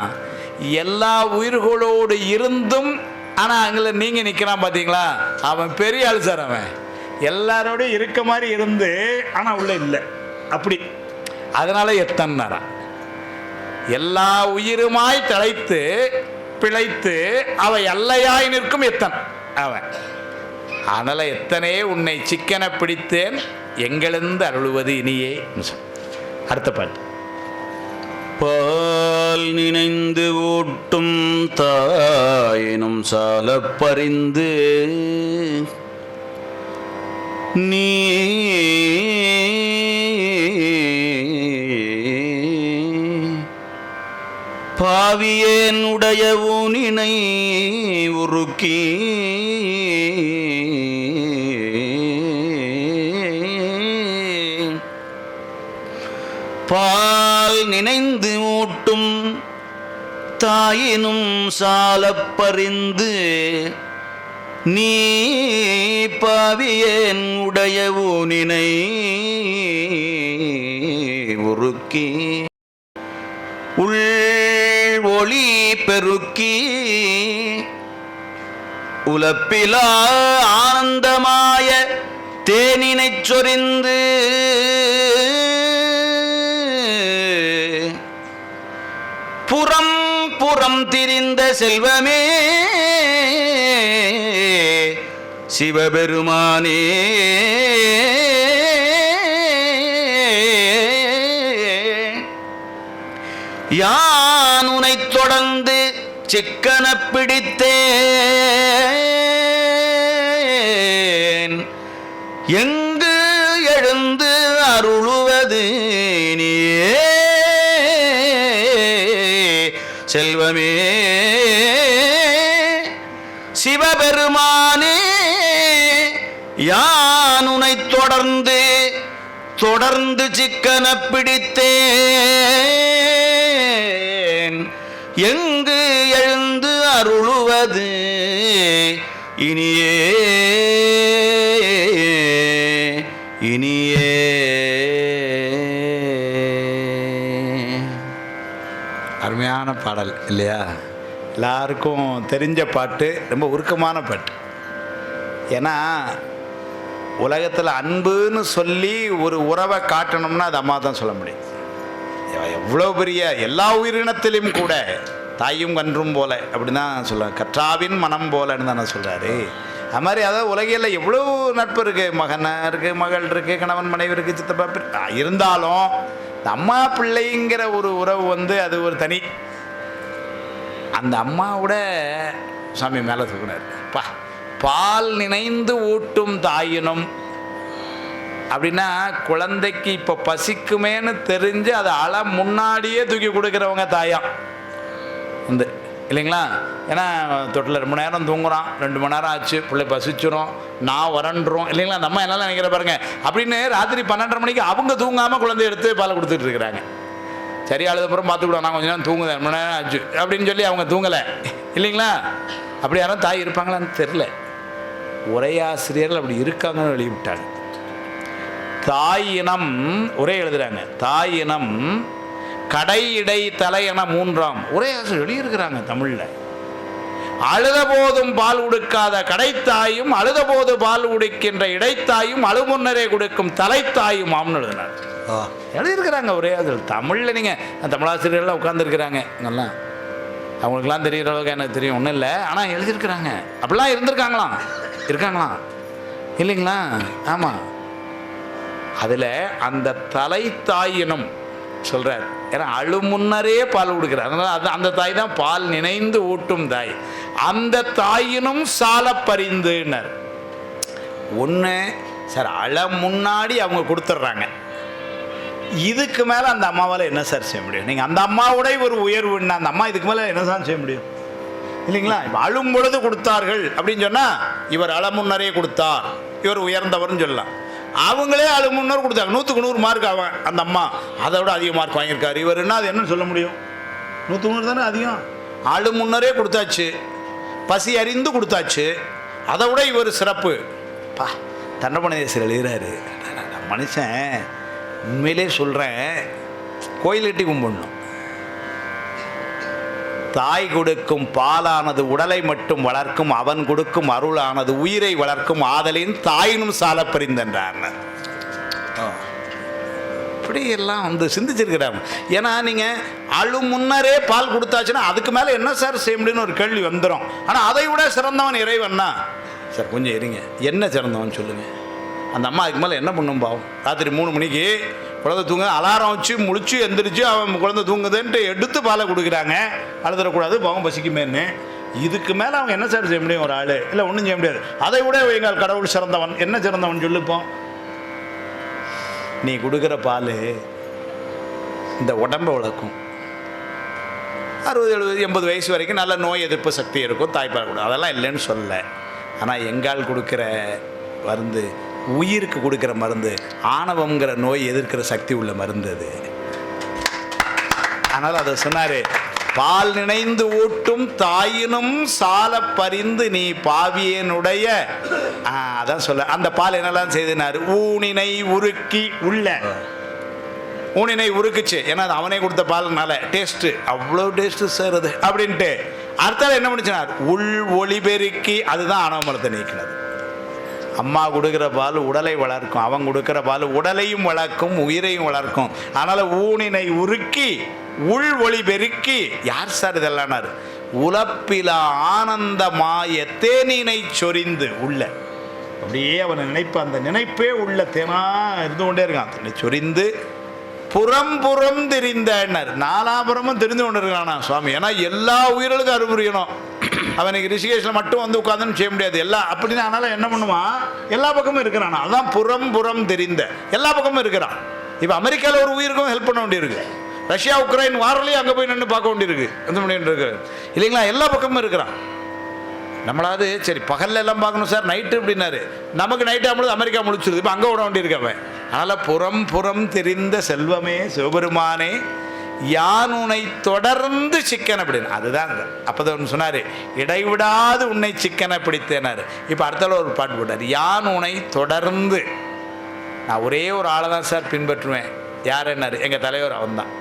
எல்லா உயிர்களோடு இருந்தும் ஆனால் அங்கே நீங்கள் நிற்கிறான் பார்த்தீங்களா, அவன் பெரிய ஆள் சார். அவன் எல்லாரோடையும் இருக்க மாதிரி இருந்து ஆனால் உள்ள இல்லை அப்படி. அதனால எத்தன்னாரான். எல்லா உயிருமாய் தழைத்து பிழைத்து அவை அல்லையாய் நிற்கும் எத்தன் அவன். அதனால் எத்தனே உன்னை சிக்கன பிடித்தேன் எங்களிருந்து அருளுவது இனியே. அடுத்த பாட்டு. பால் நினைந்து ஊட்டும் தாயினும் சால பறிந்து நீ பாவியேன் உடைய ஊனினை உருக்கி பால் நினைந்து ஊட்டும் தாயினும் சாலப் பறிந்து நீ பாவியேன் உடைய ஊனினை உருக்கி உள் ஒளி பெருக்கி உலப்பிலா ஆனந்தமாய தேனினைச் சொரிந்து புறம் புறம் திரிந்த செல்வமே சிவபெருமானே யான் உனைத் தொடர்ந்து சிக்கன பிடித்தேன் எங்கு எழுந்து அருளுவது நீயே செல்வமே சிவபெருமானே யான் உனைத் தொடர்ந்து தொடர்ந்து சிக்கன பிடித்தேன் எங்கு எழுந்து அருளுவது இனியே இனியே. அருமையான பாடல் இல்லையா? எல்லாருக்கும் தெரிஞ்ச பாட்டு, ரொம்ப உருக்கமான பாட்டு. ஏன்னா உலகத்தில் அன்புன்னு சொல்லி ஒரு உறவை காட்டணும்னா அது அம்மா தான் சொல்ல முடியும். எவ்வளோ பெரிய எல்லா உயிரினத்திலும் கூட தாயும் கன்றும் போல அப்படின்னு தான் சொல்ல, கற்றாவின் மனம் போலன்னு தானே சொல்கிறாரு. அது மாதிரி அதாவது உலகில் எவ்வளோ நட்பு இருக்குது, மகன் இருக்குது, மகள் இருக்குது, கணவன் மனைவி இருக்குது, சித்தப்பா இருந்தாலும் இந்த அம்மா பிள்ளைங்கிற ஒரு உறவு வந்து அது ஒரு தனி. அந்த அம்மாவோட சாமி மேலே தூக்குனார். பால் நினைந்து ஊட்டும் தாயினும் அப்படின்னா குழந்தைக்கு இப்போ பசிக்குமேன்னு தெரிஞ்சு அதை முன்னாடியே தூக்கி கொடுக்குறவங்க தாயாம் வந்து இல்லைங்களா? ஏன்னா தொட்டில் ரொம்ப நேரம் தூங்குறான், 2 மணி நேரம் ஆச்சு, பிள்ளை பசிச்சிரும், நான் வரன்றோம் இல்லைங்களா. அந்த அம்மா எல்லாம் நினைக்கிற பாருங்க. அப்படின்னு ராத்திரி 12:30 மணிக்கு அவங்க தூங்காமல் குழந்தை எடுத்து பாலை கொடுத்துட்டு இருக்கிறாங்க. சரி அழுதப்புறம் பார்த்துக்கிடுவோம், நான் கொஞ்சம் நேரம் தூங்குதேன், 2 மணி நேரம் ஆச்சு அப்படின்னு சொல்லி அவங்க தூங்கலை இல்லைங்களா. அப்படி யாரும் தாய் இருப்பாங்களான்னு தெரில. உரையாசிரியர்கள் அப்படி இருக்காங்கன்னு வெளியிட்டாங்க. தாய் இனம் உரை எழுதுறாங்க. தாய் இனம் கடை இடை தலை என 3ஆம் உரையாசிரியர் எழுதியிருக்கிறாங்க தமிழில். அழுத போதும் பால் உடுக்காத கடைத்தாயும், அழுத போது பால் உடுக்கின்ற இடைத்தாயும், அழுமுன்னரே கொடுக்கும் தலைத்தாயும் ஆம்னு எழுதினார். எழுதியிருக்கிறாங்க உரையாசிரியர் தமிழில். நீங்கள் தமிழாசிரியர்கள்லாம் உட்காந்துருக்கிறாங்க நல்லா, அவங்களுக்கெல்லாம் தெரிகிற அளவுக்கு எனக்கு தெரியும், ஒன்றும் இல்லை. ஆனால் எழுதியிருக்கிறாங்க. அப்படிலாம் இருந்திருக்காங்களாம், இருக்காங்களாம் இல்லைங்களா. ஆமாம். அதில் அந்த தலைத்தாயினம் சொல்கிறார். ஏன்னா அழுமுன்னரே பால் கொடுக்குறார். அதனால் அந்த தாய் தான் பால் நினைந்து ஊட்டும் தாய். அந்த தாயினும் சால பரிந்துனர். ஒன்று சார், அழ முன்னாடி அவங்க கொடுத்துட்றாங்க. இதுக்கு மேலே அந்த அம்மாவால் என்ன சார் செய்ய முடியும்? நீங்கள் அந்த அம்மாவோட ஒரு உயர்வுன்னா அந்த அம்மா இதுக்கு மேலே என்ன சார் செய்ய முடியும் இல்லைங்களா. இப்போ அழும் பொழுது கொடுத்தார்கள் அப்படின்னு சொன்னால் இவர் அழ முன்னரே கொடுத்தார், இவர் உயர்ந்தவர்னு சொல்லலாம். அவங்களே அழு முன்னர் கொடுத்தாங்க. 100க்கு 100 மார்க் அவன் அந்த அம்மா அதை விட அதிக மார்க் வாங்கியிருக்காரு இவருன்னா அது என்னன்னு சொல்ல முடியும்? 100க்கு 100 தானே அதிகம். அழு முன்னரே கொடுத்தாச்சு, பசி அறிந்து கொடுத்தாச்சு, அதை விட இவர் சிறப்பு. பா தண்டபணேசர் எழுதுறாரு. மனுஷன் உண்மையிலே சொல்கிறேன், கோயில் கட்டி கும்பிடணும். தாய் கொடுக்கும் பாலானது உடலை மட்டும் வளர்க்கும், அவன் கொடுக்கும் அருளானது உயிரை வளர்க்கும், ஆதலின் தாயினும் சால பரிந்தன்றார். இப்படி எல்லாம் சிந்திச்சிருக்கிறாங்க. ஏன்னா நீங்கள் அழு முன்னரே பால் கொடுத்தாச்சுன்னா அதுக்கு மேலே என்ன சார் செய்ய முடியும்னு ஒரு கேள்வி வந்துடும். ஆனால் அதை விட சிறந்தவன் இறைவன்னா சார் கொஞ்சம் இருங்க, என்ன சிறந்தவன் சொல்லுங்கள். அந்த அம்மா அதுக்கு மேலே என்ன பண்ணும் பாவம்? ராத்திரி 3 மணிக்கு குழந்தை தூங்க அலாரம் வச்சு முழிச்சு எந்திரிச்சு அவன் குழந்தை தூங்குதுன்ட்டு எடுத்து பாலை கொடுக்குறாங்க. அழுதுறக்கூடாது, பாவம் பசிக்குமேன்னு. இதுக்கு மேலே அவங்க என்ன சார் செய்ய முடியும்? ஒரு ஆள் இல்லை, ஒன்றும் செய்ய முடியாது. அதை விட எங்கள் கடவுள் சிறந்தவன். என்ன சிறந்தவன் சொல்லுப்போம்? நீ கொடுக்குற பால் இந்த உடம்பை வளர்க்கும். 60, 70, 80 வயசு வரைக்கும் நல்ல நோய் எதிர்ப்பு சக்தி இருக்கும், தாய்ப்பால் கூட, அதெல்லாம் இல்லைன்னு சொல்லலை. ஆனால் எங்கால் கொடுக்குற மருந்து, உயிருக்கு கொடுக்குற மருந்து, ஆணவங்கிற நோய் எதிர்க்கிற சக்தி உள்ள மருந்து அது. ஆனால் அதை சொன்னார், பால் நினைந்து ஊட்டும் தாயினும் சால பரிந்து நீ பாவியனுடைய. அதான் சொல்ல. அந்த பால் என்னெல்லாம் செய்தினார்? ஊனினை உருக்கி உள்ள ஊனினை உருக்குச்சு. ஏன்னா அது அவனே கொடுத்த பால்னால டேஸ்ட்டு, அவ்வளோ டேஸ்ட்டு சார் அது அப்படின்ட்டு. அடுத்தால என்ன பண்ணிச்சினார்? உள் ஒளி பெருக்கி, அதுதான் ஆணவ மலத்தை நீக்கினது. அம்மா கொடுக்குற பால் உடலை வளர்க்கும், அவன் கொடுக்குற பால் உடலையும் வளர்க்கும், உயிரையும் வளர்க்கும். அதனால் ஊனினை உருக்கி உள் ஒளி பெருக்கி. யார் சார் இதெல்லாம்னார்? உலப்பிலா ஆனந்தமாய தேனினை சொரிந்து உள்ள. அப்படியே அவனை நினைப்பு, அந்த நினைப்பே உள்ள தேனா இருந்து கொண்டே இருக்கான். தன்னை சொரிந்து புறம் புறம் தெரிந்தனர். நாலாபுரமும் தெரிந்து கொண்டு இருக்கானா சுவாமி. ஏன்னா எல்லா உயிர்களுக்கும் அறிவுரியணும். அவனுக்கு ரிஷிகேஷில் மட்டும் உட்காந்துன்னு செய்ய முடியாது எல்லாம் அப்படின்னு. அதனால் என்ன பண்ணுவான்? எல்லா பக்கமும் இருக்கிறான். அதான் புறம் புறம் தெரிந்த, எல்லா பக்கமும் இருக்கிறான். இப்போ அமெரிக்காவில் ஒரு உயிருக்கும் ஹெல்ப் பண்ண வேண்டியிருக்கு. ரஷ்யா உக்ரைன் வாரலையும் அங்கே போய் நின்று பார்க்க வேண்டியிருக்கு. எந்த பண்ணிட்டு இருக்கு இல்லைங்களா? எல்லா பக்கமும் இருக்கிறான். நம்மளாவது சரி பகலில் எல்லாம் பார்க்கணும் சார், நைட்டு அப்படின்னாரு. நமக்கு நைட்டு ஆகும்போது அமெரிக்கா முடிச்சிருது. இப்போ அங்கே விட வேண்டியிருக்கவன். அதனால் புறம் புறம் தெரிந்த செல்வமே சிவபெருமானே யான் உன்னை தொடர்ந்து சிக்கனை பிடின. அதுதான் அப்போதான் சொன்னார், இடைவிடாது உன்னை சிக்கனை பிடித்தேனார். இப்போ அடுத்தால ஒரு பாட்டு போட்டார், யான் உன்னை தொடர்ந்து. நான் ஒரே ஒரு ஆளை தான் சார் பின்பற்றுவேன். யார் என்னார்? எங்கள் தலைவர் அவன் தான்.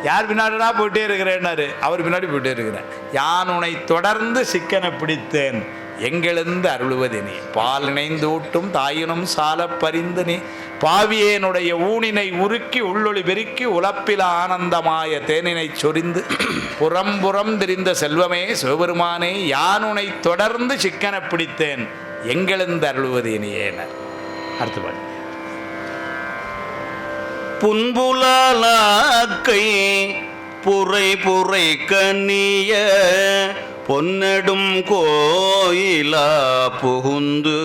யார் பின்னாடினா போயிட்டே இருக்கிறேன்னாரு, அவர் பின்னாடி போயிட்டே இருக்கிறேன். யான் உன்னை தொடர்ந்து சிக்கனை பிடித்தேன், எங்கெழுந்து அருளுவது நீ. பால் நினைந்து ஊட்டும் தாயினும் சால பரிந்து நீ பாவியேனுடைய ஊனினை உருக்கி உள்ளொளி பெருக்கி உலப்பில ஆனந்தமாய தேனினை சொரிந்து புறம்புறம் தெரிந்த செல்வமே சிவபெருமானே யான் உன்னை தொடர்ந்து சிக்கனை பிடித்தேன், எங்கெழுந்து அருளுவது நீயேன. அடுத்த பாட்டு. புன்புலாக்கை புரை புரை கண்ணிய பொன்னடும் கோயிலா புகுந்து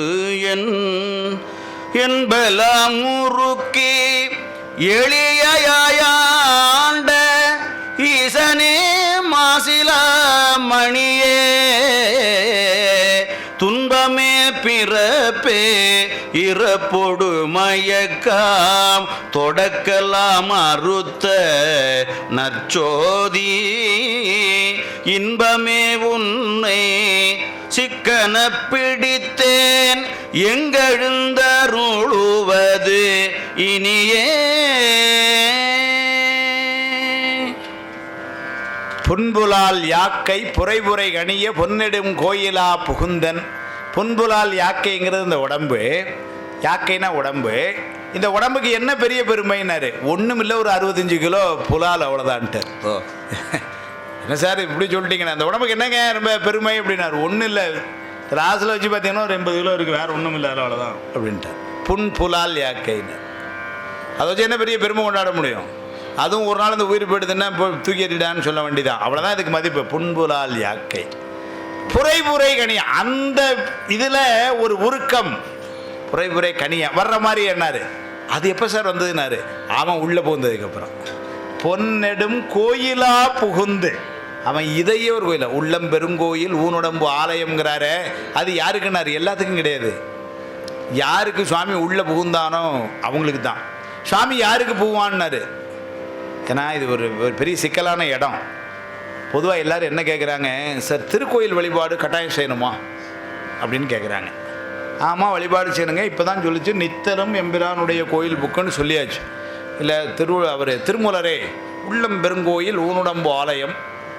என்பலாம் முறுக்கி எளியாண்ட ஈசனே மாசிலா மணியே இன்பமே பிறப்பே இறப்பொடு மயக்காம் தொடக்கலாம் அறுத்த நற்சோதி இன்பமே உன்னை சிக்கன பிடித்தேன் எங்கெழுந்தருளுவது இனியே. புன்புலால் யாக்கை புரைபுரை கணிய பொன்னெடும் கோயிலா புகுந்தன். புன்புலால் யாக்கைங்கிறது இந்த உடம்பு. யாக்கைனா உடம்பு. இந்த உடம்புக்கு என்ன பெரிய பெருமைன்னாரு? ஒன்றும் இல்லை, ஒரு 65 கிலோ புலால் அவ்வளோதான்ட்டு. என்ன சார் இப்படி சொல்லிட்டீங்கண்ணா, அந்த உடம்புக்கு என்னங்க ரொம்ப பெருமை அப்படின்னாரு? ஒன்றும் இல்லை, ராசில் வச்சு பார்த்தீங்கன்னா ஒரு 80 கிலோ இருக்குது, வேறு ஒன்றும் இல்லை, அவ்வளோதான் அப்படின்ட்டு. புன் புலால் யாக்கைன்னு அதை வச்சு என்ன பெரிய பெருமை கொண்டாட முடியும்? அதுவும் ஒரு நாள் இந்த உயிர் போயிடுதுன்னா இப்போ தூக்கி எறிடான்னு சொல்ல வேண்டியதான், அவ்வளோதான் இதுக்கு மதிப்பு. புன்புலால் யாக்கை புரைபுரை கனி, அந்த இதில் ஒரு உருக்கம் புரைபுரை கனியா வர்ற மாதிரி என்னாரு? அது எப்போ சார் வந்ததுன்னாரு? அவன் உள்ளே புகுந்ததுக்கப்புறம். பொன்னெடும் கோயிலா புகுந்து, அவன் இதையே ஒரு கோயில், உள்ளம் பெருங்கோயில் ஊனுடம்பு ஆலயம்ங்கிறாரு. அது யாருக்குன்னாரு? எல்லாத்துக்கும் கிடையாது. யாருக்கு சுவாமி உள்ளே புகுந்தானோ அவங்களுக்கு தான். சுவாமி யாருக்கு புகுவான்னாரு? ஏன்னா இது ஒரு பெரிய சிக்கலான இடம். பொதுவாக எல்லோரும் என்ன கேட்குறாங்க, சார் திருக்கோயில் வழிபாடு கட்டாயம் செய்யணுமா அப்படின்னு கேட்குறாங்க. ஆமாம், வழிபாடு செய்யணுங்க. இப்போ தான் சொல்லிச்சு நித்தரும் எம்பிரானுடைய கோயில் புக்குன்னு சொல்லியாச்சு. இல்லை அவர் திருமூலரே உள்ளம் பெருங்கோயில் ஊனுடம்பு ஆலயம்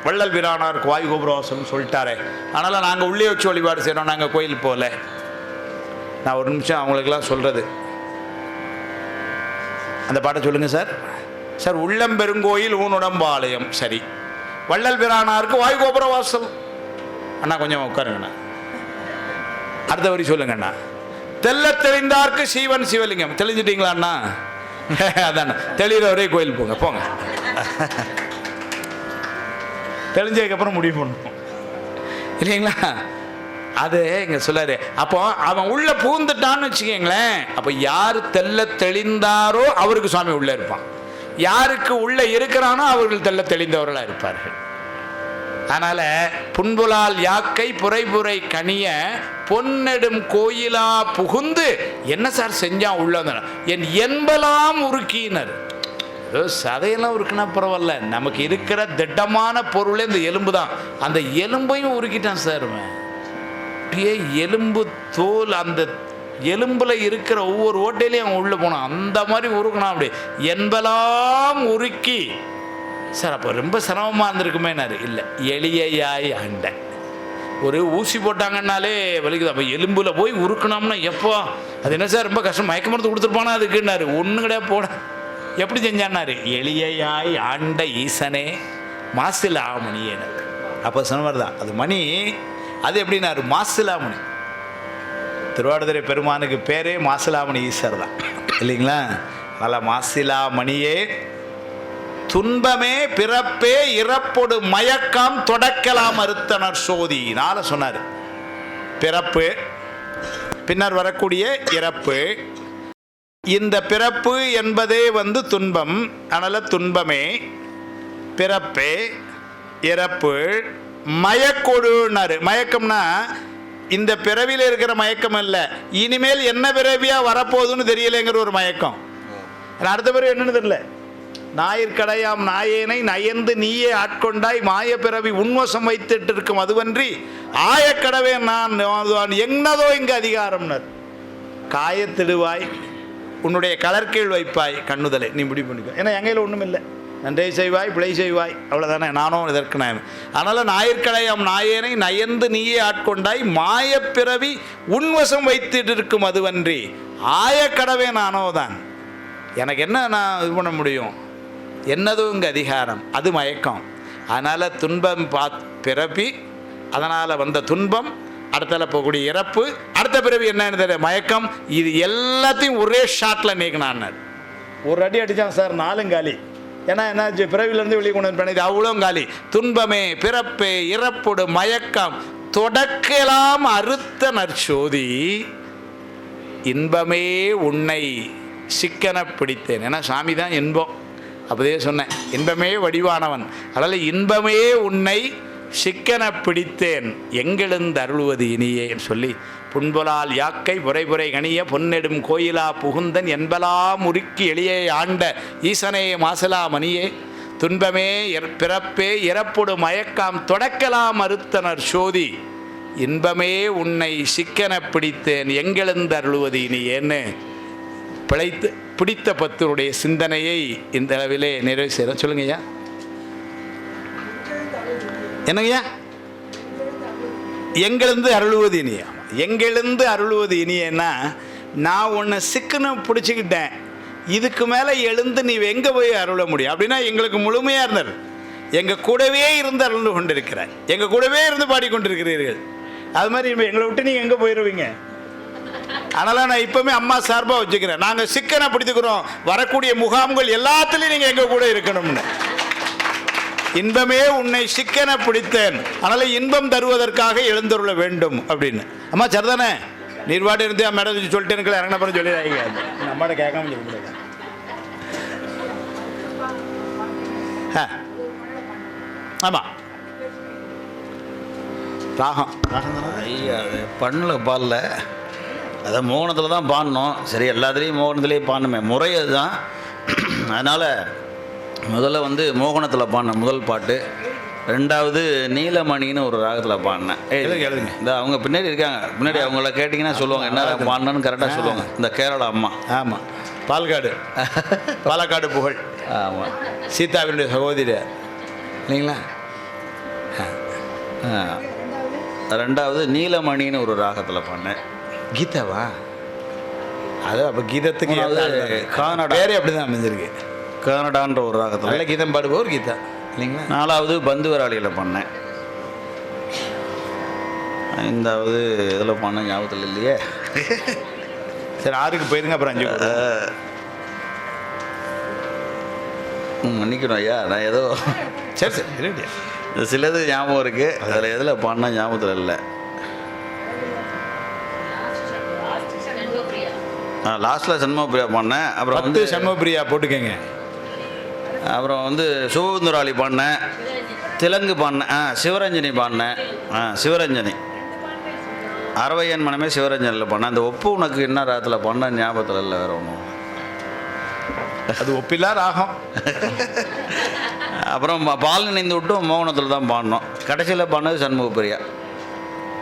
வள்ளல் பிரானாருக்கு வாயு கோபுரவாசம்னு சொல்லிட்டாரே, அதனால் நாங்கள் உள்ளே வச்சு வழிபாடு செய்கிறோம், நாங்கள் கோயில் போகல. நான் ஒரு நிமிஷம் அவங்களுக்கெல்லாம் சொல்கிறது, அந்த பாட்டை சொல்லுங்கள் சார். சார் உள்ளம் பெருங்கோயில் ஊனுடம்பு ஆலயம், சரி. வள்ளல் பிரானாருக்கு வாயு கோபுரவாசம், அண்ணா கொஞ்சம் உட்காருங்கண்ணா. அடுத்த வரி சொல்லுங்கண்ணா. தெல்ல தெளிந்தார்க்கு சீவன் சிவலிங்கம். தெளிஞ்சிட்டீங்களா அண்ணா? அதாண்ணா, தெளிகிற ஒரே கோயில் போங்க போங்க. தெளிஞ்சதுக்கப்புறம் முடிவு பண்ணணும் இல்லைங்களா? அது இங்கே சொல்லாரு. அப்போ அவன் உள்ள பூந்துட்டான்னு வச்சுக்கோங்களேன். அப்போ யார் தெல்ல தெளிந்தாரோ அவருக்கு சுவாமி உள்ளே இருப்பான். யாருக்கு உள்ளே இருக்கிறானோ அவர்கள் தெல்ல தெளிந்தவர்களாக இருப்பார்கள். அதனால் புன்புலால் யாக்கை புரைபுரை கனிய பொன்னெடும் கோயிலா புகுந்து என்ன சார் செஞ்சான் உள்ள என் என்பலாம் உருக்கினர். ஏதோ சதையெல்லாம் உருக்குனா பரவாயில்ல, நமக்கு இருக்கிற திட்டமான பொருளே இந்த எலும்பு தான். அந்த எலும்பையும் உருக்கிட்டான் சார். அப்படியே எலும்பு தோல், அந்த எலும்பில் இருக்கிற ஒவ்வொரு ஓட்டையிலையும் அவன் உள்ளே போனான். அந்த மாதிரி உருக்குனான். அப்படி என்பலாம் உருக்கி சார். அப்போ ரொம்ப சிரமமாக இருந்திருக்குமேனாரு. இல்லை, எளியாய் ஆண்ட. ஒரு ஊசி போட்டாங்கன்னாலே வலிக்குது. அப்போ எலும்பில் போய் உருக்கணும்னா எப்போ அது என்ன சார் ரொம்ப கஷ்டம், மயக்க மருந்து கொடுத்துருப்பானா அதுக்குன்னாரு. ஒன்றும் கிடையாது, போட எப்படி செஞ்சான்னாரு? எளியாய் ஆண்ட ஈசனே மாசிலாமணியேனாரு. அப்போ சொன்னவர் தான் அது மணி. அது எப்படின்னாரு? மாசிலாமணி. திருவாடுதுறை பெருமானுக்கு பேரே மாசிலாமணி ஈஸ்வர் தான் இல்லைங்களா? அதனால் மாசிலாமணியே துன்பமே பிறப்பே இறப்பொடு மயக்கம் தொடக்கலாம் அறுத்தனர் சோதி. நாளை சொன்னார். பிறப்பு, பின்னர் வரக்கூடிய இறப்பு. இந்த பிறப்பு என்பதே துன்பம். அதனால் துன்பமே பிறப்பே இறப்பு மயக்கொடுனாரு. மயக்கம்னா இந்த பிறவியில் இருக்கிற மயக்கம் இல்லை, இனிமேல் என்ன பிறவியாக வரப்போகுதுன்னு தெரியலைங்கிற ஒரு மயக்கம். அடுத்த பிறகு என்னன்னு தெரியல. ஞாயிற்கடையாம் நாயேனை நயந்து நீயே ஆட்கொண்டாய் மாய பிறவி உன்வசம் வைத்துட்டு இருக்கும் அதுவன்றி ஆயக்கடவே நான் என்னதோ இங்கு அதிகாரம்னர். காயத்திடுவாய் உன்னுடைய கலர்கீழ் வைப்பாய் கண்ணுதலை நீ முடிவு பண்ணிக்கோ. ஏன்னா எங்கையில் ஒன்றும் இல்லை. நன்றே செய்வாய் பிழை செய்வாய், அவ்வளோதானே. நானும் இதற்கு நான். அதனால் ஞாயிற்கடையாம் நாயேனை நயந்து நீயே ஆட்கொண்டாய் மாயப்பிறவி உன்வசம் வைத்துட்டு இருக்கும் அதுவன்றி ஆயக்கடவே நானோ தான். எனக்கு என்ன நான் இது பண்ண முடியும்? என்னதும் இங்கே அதிகாரம், அது மயக்கம். அதனால் துன்பம் பிறப்பி, அதனால் வந்த துன்பம், அடுத்தால போகக்கூடிய இறப்பு, அடுத்த பிறவி என்னன்னு தெரியும் மயக்கம். இது எல்லாத்தையும் ஒரே ஷாட்டில் நீக்கினான்னு ஒரு அடி அடித்தான் சார், 4 காலி. ஏன்னா என்னாச்சு, பிறவிலேருந்து வெளியே கொண்டு வந்து இது அவ்வளோ காலி. துன்பமே பிறப்பே இறப்போடு மயக்கம் தொடக்கலாம் அறுத்த நற்சோதி இன்பமே உன்னை சிக்கன பிடித்தேன். ஏன்னா சாமி தான் இன்பம். அப்போதே சொன்னேன், இன்பமே வடிவானவன். அதனால் இன்பமே உன்னை சிக்கன பிடித்தேன் எங்கெழுந்து அருள்வது இனியே சொல்லி புண்பொலால் யாக்கை புரைபுரை கணிய பொன்னெடும் கோயிலா புகுந்தன் என்பலாம் உருக்கி எளியே ஆண்ட ஈசனே மாசலா மணியே துன்பமே பிறப்பே இறப்பொடு மயக்காம் தொடக்கலாம் அறுத்தனர் சோதி இன்பமே உன்னை சிக்கன பிடித்தேன் எங்கெழுந்து அருள்வது இனியேன்னு பிடித்த பத்தினுடைய சிந்தனையை இந்த அளவிலே நிறைவு செய்கிற சொல்லுங்கய்யா. என்னங்கய்யா? எங்கெழுந்து அருள்வது இனியா? எங்கெழுந்து அருள்வது இனியன்னா, நான் உன்னை சிக்கனை பிடிச்சிக்கிட்டேன், இதுக்கு மேலே எழுந்து நீ எங்கே போய் அருள முடியும் அப்படின்னா எங்களுக்கு முழுமையாக இருந்தார். எங்கள் கூடவே இருந்து அருள் கொண்டிருக்கிறார், எங்கள் கூடவே இருந்து பாடிக்கொண்டிருக்கிறீர்கள். அது மாதிரி எங்களை விட்டு நீங்கள் எங்கே போயிடுவீங்க? அதனால் நான் இப்போவுமே அம்மா சார்பாக வச்சுக்கிறேன், நாங்கள் சிக்கனை பிடித்துக்கிறோம், வரக்கூடிய முகாம்கள் எல்லாத்துலேயும் நீங்கள் எங்கள் கூட இருக்கணும்னு. இன்பமே உன்னை சிக்கன பிடித்தேன், அதனால் இன்பம் தருவதற்காக எழுந்தருள வேண்டும் அப்படின்னு. அம்மா சரிதானே? நீர்வாடு இருந்து மேடம் சொல்லிட்டேன்னு இறங்கின பண்ண சொல்லிடுறாங்க. அம்மாட்ட கேட்காம சொல்ல முடியாது. ஆமாம், ராகம் ஐயா அது பண்ணல பாடல, அதை மோகனத்தில் தான் பாடணும். சரி, எல்லாத்துலேயும் மோகனத்துலேயே பாடணுமே, முறை அதுதான். அதனால் முதல்ல வந்து மோகனத்தில் பாடினேன் முதல் பாட்டு. ரெண்டாவது நீலமணின்னு ஒரு ராகத்தில் பாடினேன். எழுதுங்க. இந்த அவங்க பின்னாடி இருக்காங்க, பின்னாடி அவங்கள கேட்டிங்கன்னா சொல்லுவாங்க என்ன பாடினு கரெக்டாக சொல்லுவாங்க. இந்த கேரளா அம்மா. ஆமாம், பாலக்காடு புகழ். ஆமாம், சீதாவினுடைய சகோதரி இல்லைங்களா? ரெண்டாவது நீலமணின்னு ஒரு ராகத்தில் பாடினேன். கீதாவா? அது அப்போ கீதத்துக்கு கர்நாடகா பேரே அப்படி தான் அமைஞ்சிருக்கு. கர்நாடகான்ற ஒரு ராகத்தில் நல்ல கீதம் பாடுபவர் கீதா இல்லைங்களா? நாலாவது பந்துவராளியில் பண்ணேன். ஐந்தாவது இதில் பண்ண ஞாபகத்தில் இல்லையே. சரி, 6க்கு போயிருங்க, அப்புறம் 5 மன்னிக்கணும் ஐயா, நான் ஏதோ சரி சரி சிலது ஞாபகம் இருக்குது, அதில் எதில் பண்ண ஞாபகத்தில் இல்லை. லாஸ்ட்டில் சண்முகப்பிரியா பாடினேன். அப்புறம் வந்து சண்முகப்பிரியா போட்டுக்கங்க. அப்புறம் வந்து சுகுந்தராளி பாடினேன், தெலுங்கு பாடினேன், சிவரஞ்சனி பாடினேன். சிவரஞ்சனி அரவையன் மனமே சிவரஞ்சனியில் பாடினேன். அந்த ஒப்பு உனக்கு என்ன ராகத்தில் பாடின ஞாபகத்தில் இல்லை, வேறு ஒன்றும். அது ஒப்பில்லா ராகம். அப்புறம் பால் நினைந்து விட்டும் மோகனத்தில் தான் பாடினோம். கடைசியில் பாடினது சண்முகப்பிரியா.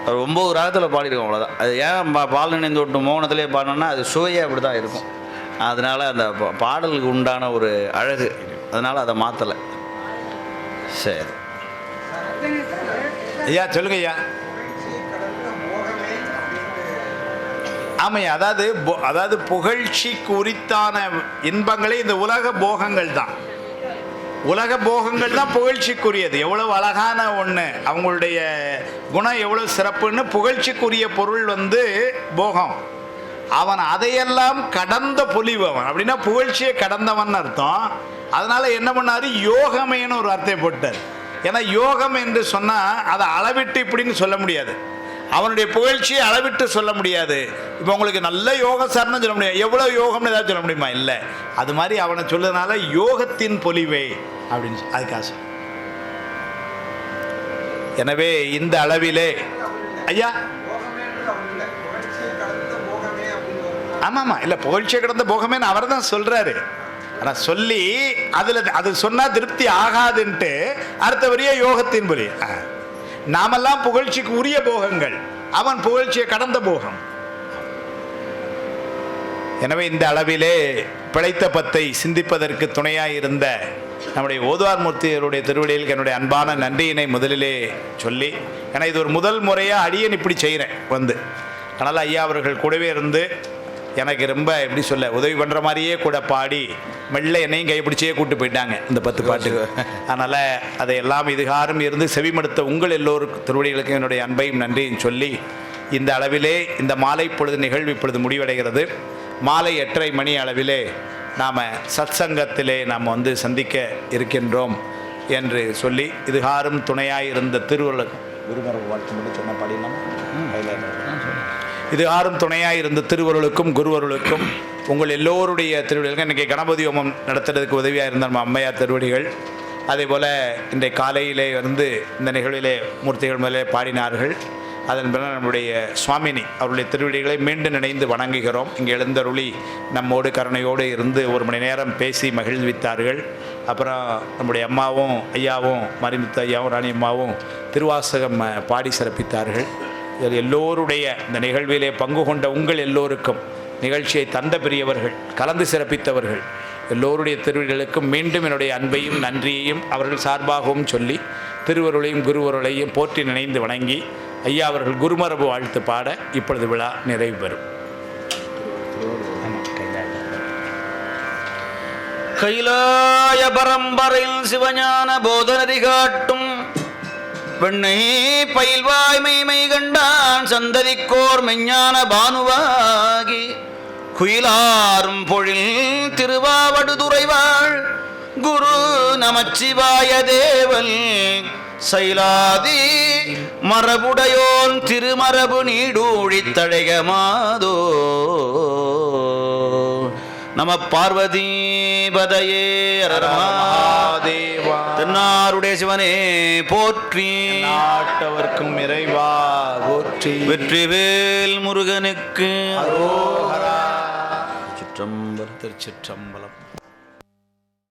ஒரு 9 ராகத்தில் பாடியிருக்கோம், அவ்வளோதான். அது ஏன் பால் நினைந்து விட்டு மோகனத்திலே பாடினோன்னா அது சுவையே அப்படி தான் இருக்கும். அதனால் அந்த பாடலுக்கு உண்டான ஒரு அழகு, அதனால் அதை மாற்றலை. சரி ஐயா சொல்லுங்க ஐயா. ஆமையா, அதாவது புகழ்ச்சிக்கு உரித்தான இன்பங்களே இந்த உலக போகங்கள் தான். உலக போகங்கள் தான் புகழ்ச்சிக்குரியது. எவ்வளவு அழகான ஒன்று, அவங்களுடைய குணம் எவ்வளவு சிறப்புன்னு புகழ்ச்சிக்குரிய பொருள் வந்து போகம். அவன் அதையெல்லாம் கடந்த பொலிவன் அப்படின்னா புகழ்ச்சியை கடந்தவன் அர்த்தம். அதனால என்ன பண்ணாரு, யோகமேன்னு ஒரு அர்த்தம் போட்டார். ஏன்னா யோகம் என்று சொன்னால் அதை அளவிட்டு இப்படின்னு சொல்ல முடியாது, அவனுடைய புகழ்ச்சியை அளவிட்டு சொல்ல முடியாது. இப்போ உங்களுக்கு நல்ல யோக சார்னு சொல்ல முடியாது, எவ்வளோ யோகம்னு ஏதாவது சொல்ல முடியுமா? இல்லை. அது மாதிரி அவனை சொல்லதுனால யோகத்தின் பொலிவே அப்படின்னு அதுக்காக. எனவே இந்த அளவிலே ஐயா, ஆமாம் இல்லை, புகழ்ச்சியை கடந்த போகமேன்னு அவர் தான் சொல்கிறாரு. ஆனால் சொல்லி அது சொன்னால் திருப்தி ஆகாதுன்ட்டு அடுத்த வரைய யோகத்தின் பொலி. நாமெல்லாம் புகழ்ச்சிக்கு உரிய போகங்கள், அவன் புகழ்ச்சியை கடந்த போகம். எனவே இந்த அளவிலே பிழைத்த பத்தை சிந்திப்பதற்கு துணையாக இருந்த நம்முடைய ஓதுவார் மூர்த்தியருடைய திருவடியில் என்னுடைய அன்பான நன்றியினை முதலிலே சொல்லி, ஏன்னா இது ஒரு முதல் முறையாக அடியன் இப்படி செய்கிறேன் வந்து. அதனால் ஐயா அவர்கள் கூடவே இருந்து எனக்கு ரொம்ப எப்படி சொல்ல உதவி பண்ணுற மாதிரியே கூட பாடி மெல்ல என்னையும் கைப்பிடிச்சே கூப்பிட்டு போயிட்டாங்க இந்த 10 பாட்டுக்கு. அதனால் அதையெல்லாம் இதுகாரும் இருந்து செவிமடுத்த உங்கள் எல்லோருக்கும் திருவடிகளுக்கு என்னுடைய அன்பையும் நன்றியும் சொல்லி, இந்த அளவிலே இந்த மாலை பொழுது நிகழ்வு இப்பொழுது முடிவடைகிறது. மாலை 8:30 மணி அளவிலே நாம் சத்சங்கத்திலே நாம் வந்து சந்திக்க இருக்கின்றோம் என்று சொல்லி, இதுகாரும் துணையாக இருந்த திருவள்ளுவர் குருமரபு வாழ்த்து மட்டும் சொன்ன பாடினோம். இதுகாரும் துணையாக இருந்த திருவருளுக்கும் குருவருளுக்கும் உங்கள் எல்லோருடைய திருவடிகளுக்கும் இன்றைக்கி கணபதி ஹோமம் நடத்துறதுக்கு உதவியாக இருந்த நம்ம அம்மையார் திருவடிகள், அதே போல் இன்றைய காலையிலே வந்து இந்த நிகழ்விலே மூர்த்திகள் மேலே பாடினார்கள். அதன் பின்னர் நம்முடைய சுவாமினி அவருடைய திருவடிகளை மீண்டும் நினைந்து வணங்குகிறோம். இங்கே எழுந்தருளி நம்மோடு கருணையோடு இருந்து 1 மணி நேரம் பேசி மகிழ்வித்தார்கள். அப்புறம் நம்முடைய அம்மாவும் ஐயாவும் மரிமுத்து ஐயாவும் ராணி அம்மாவும் திருவாசகம் பாடி சிறப்பித்தார்கள். இதில் எல்லோருடைய இந்த நிகழ்விலே பங்கு கொண்ட உங்கள் எல்லோருக்கும், நிகழ்ச்சியை தந்த பெரியவர்கள், கலந்து சிறப்பித்தவர்கள் எல்லோருடைய திருவடிகளுக்கும் மீண்டும் என்னுடைய அன்பையும் நன்றியையும் அவர்கள் சார்பாகவும் சொல்லி திருவருளையும் குருவருளையும் போற்றி நினைந்து வணங்கி ஐயா அவர்கள் குருமரபு வாழ்த்து பாட இப்பொழுது விழா நிறைவு பெறும். கைலாய பரம்பரையில் சிவஞான போதனதி காட்டும் வெண்ணை பயில்வாய்மை கண்டான் சந்ததிக்கோர் மெஞ்ஞான பானுவாகி குயிலாரும் பொழில் திருவாவடுதுறைவாள் குரு நமச்சிவாய தேவல் சைலாதி மரபுடையோன் திருமரபு நீடூழித்தழைகமாதோ. நம பார்வதி பதையே மகாதேவா. தென்னாருடைய சிவனே போற்றி, நாட்டவர்க்கும் இறைவா போற்றி, வெற்றிவேல் முருகனுக்கு அரோகரா. சிற்றம்பலம். திருச்சிற்றம்பலம்.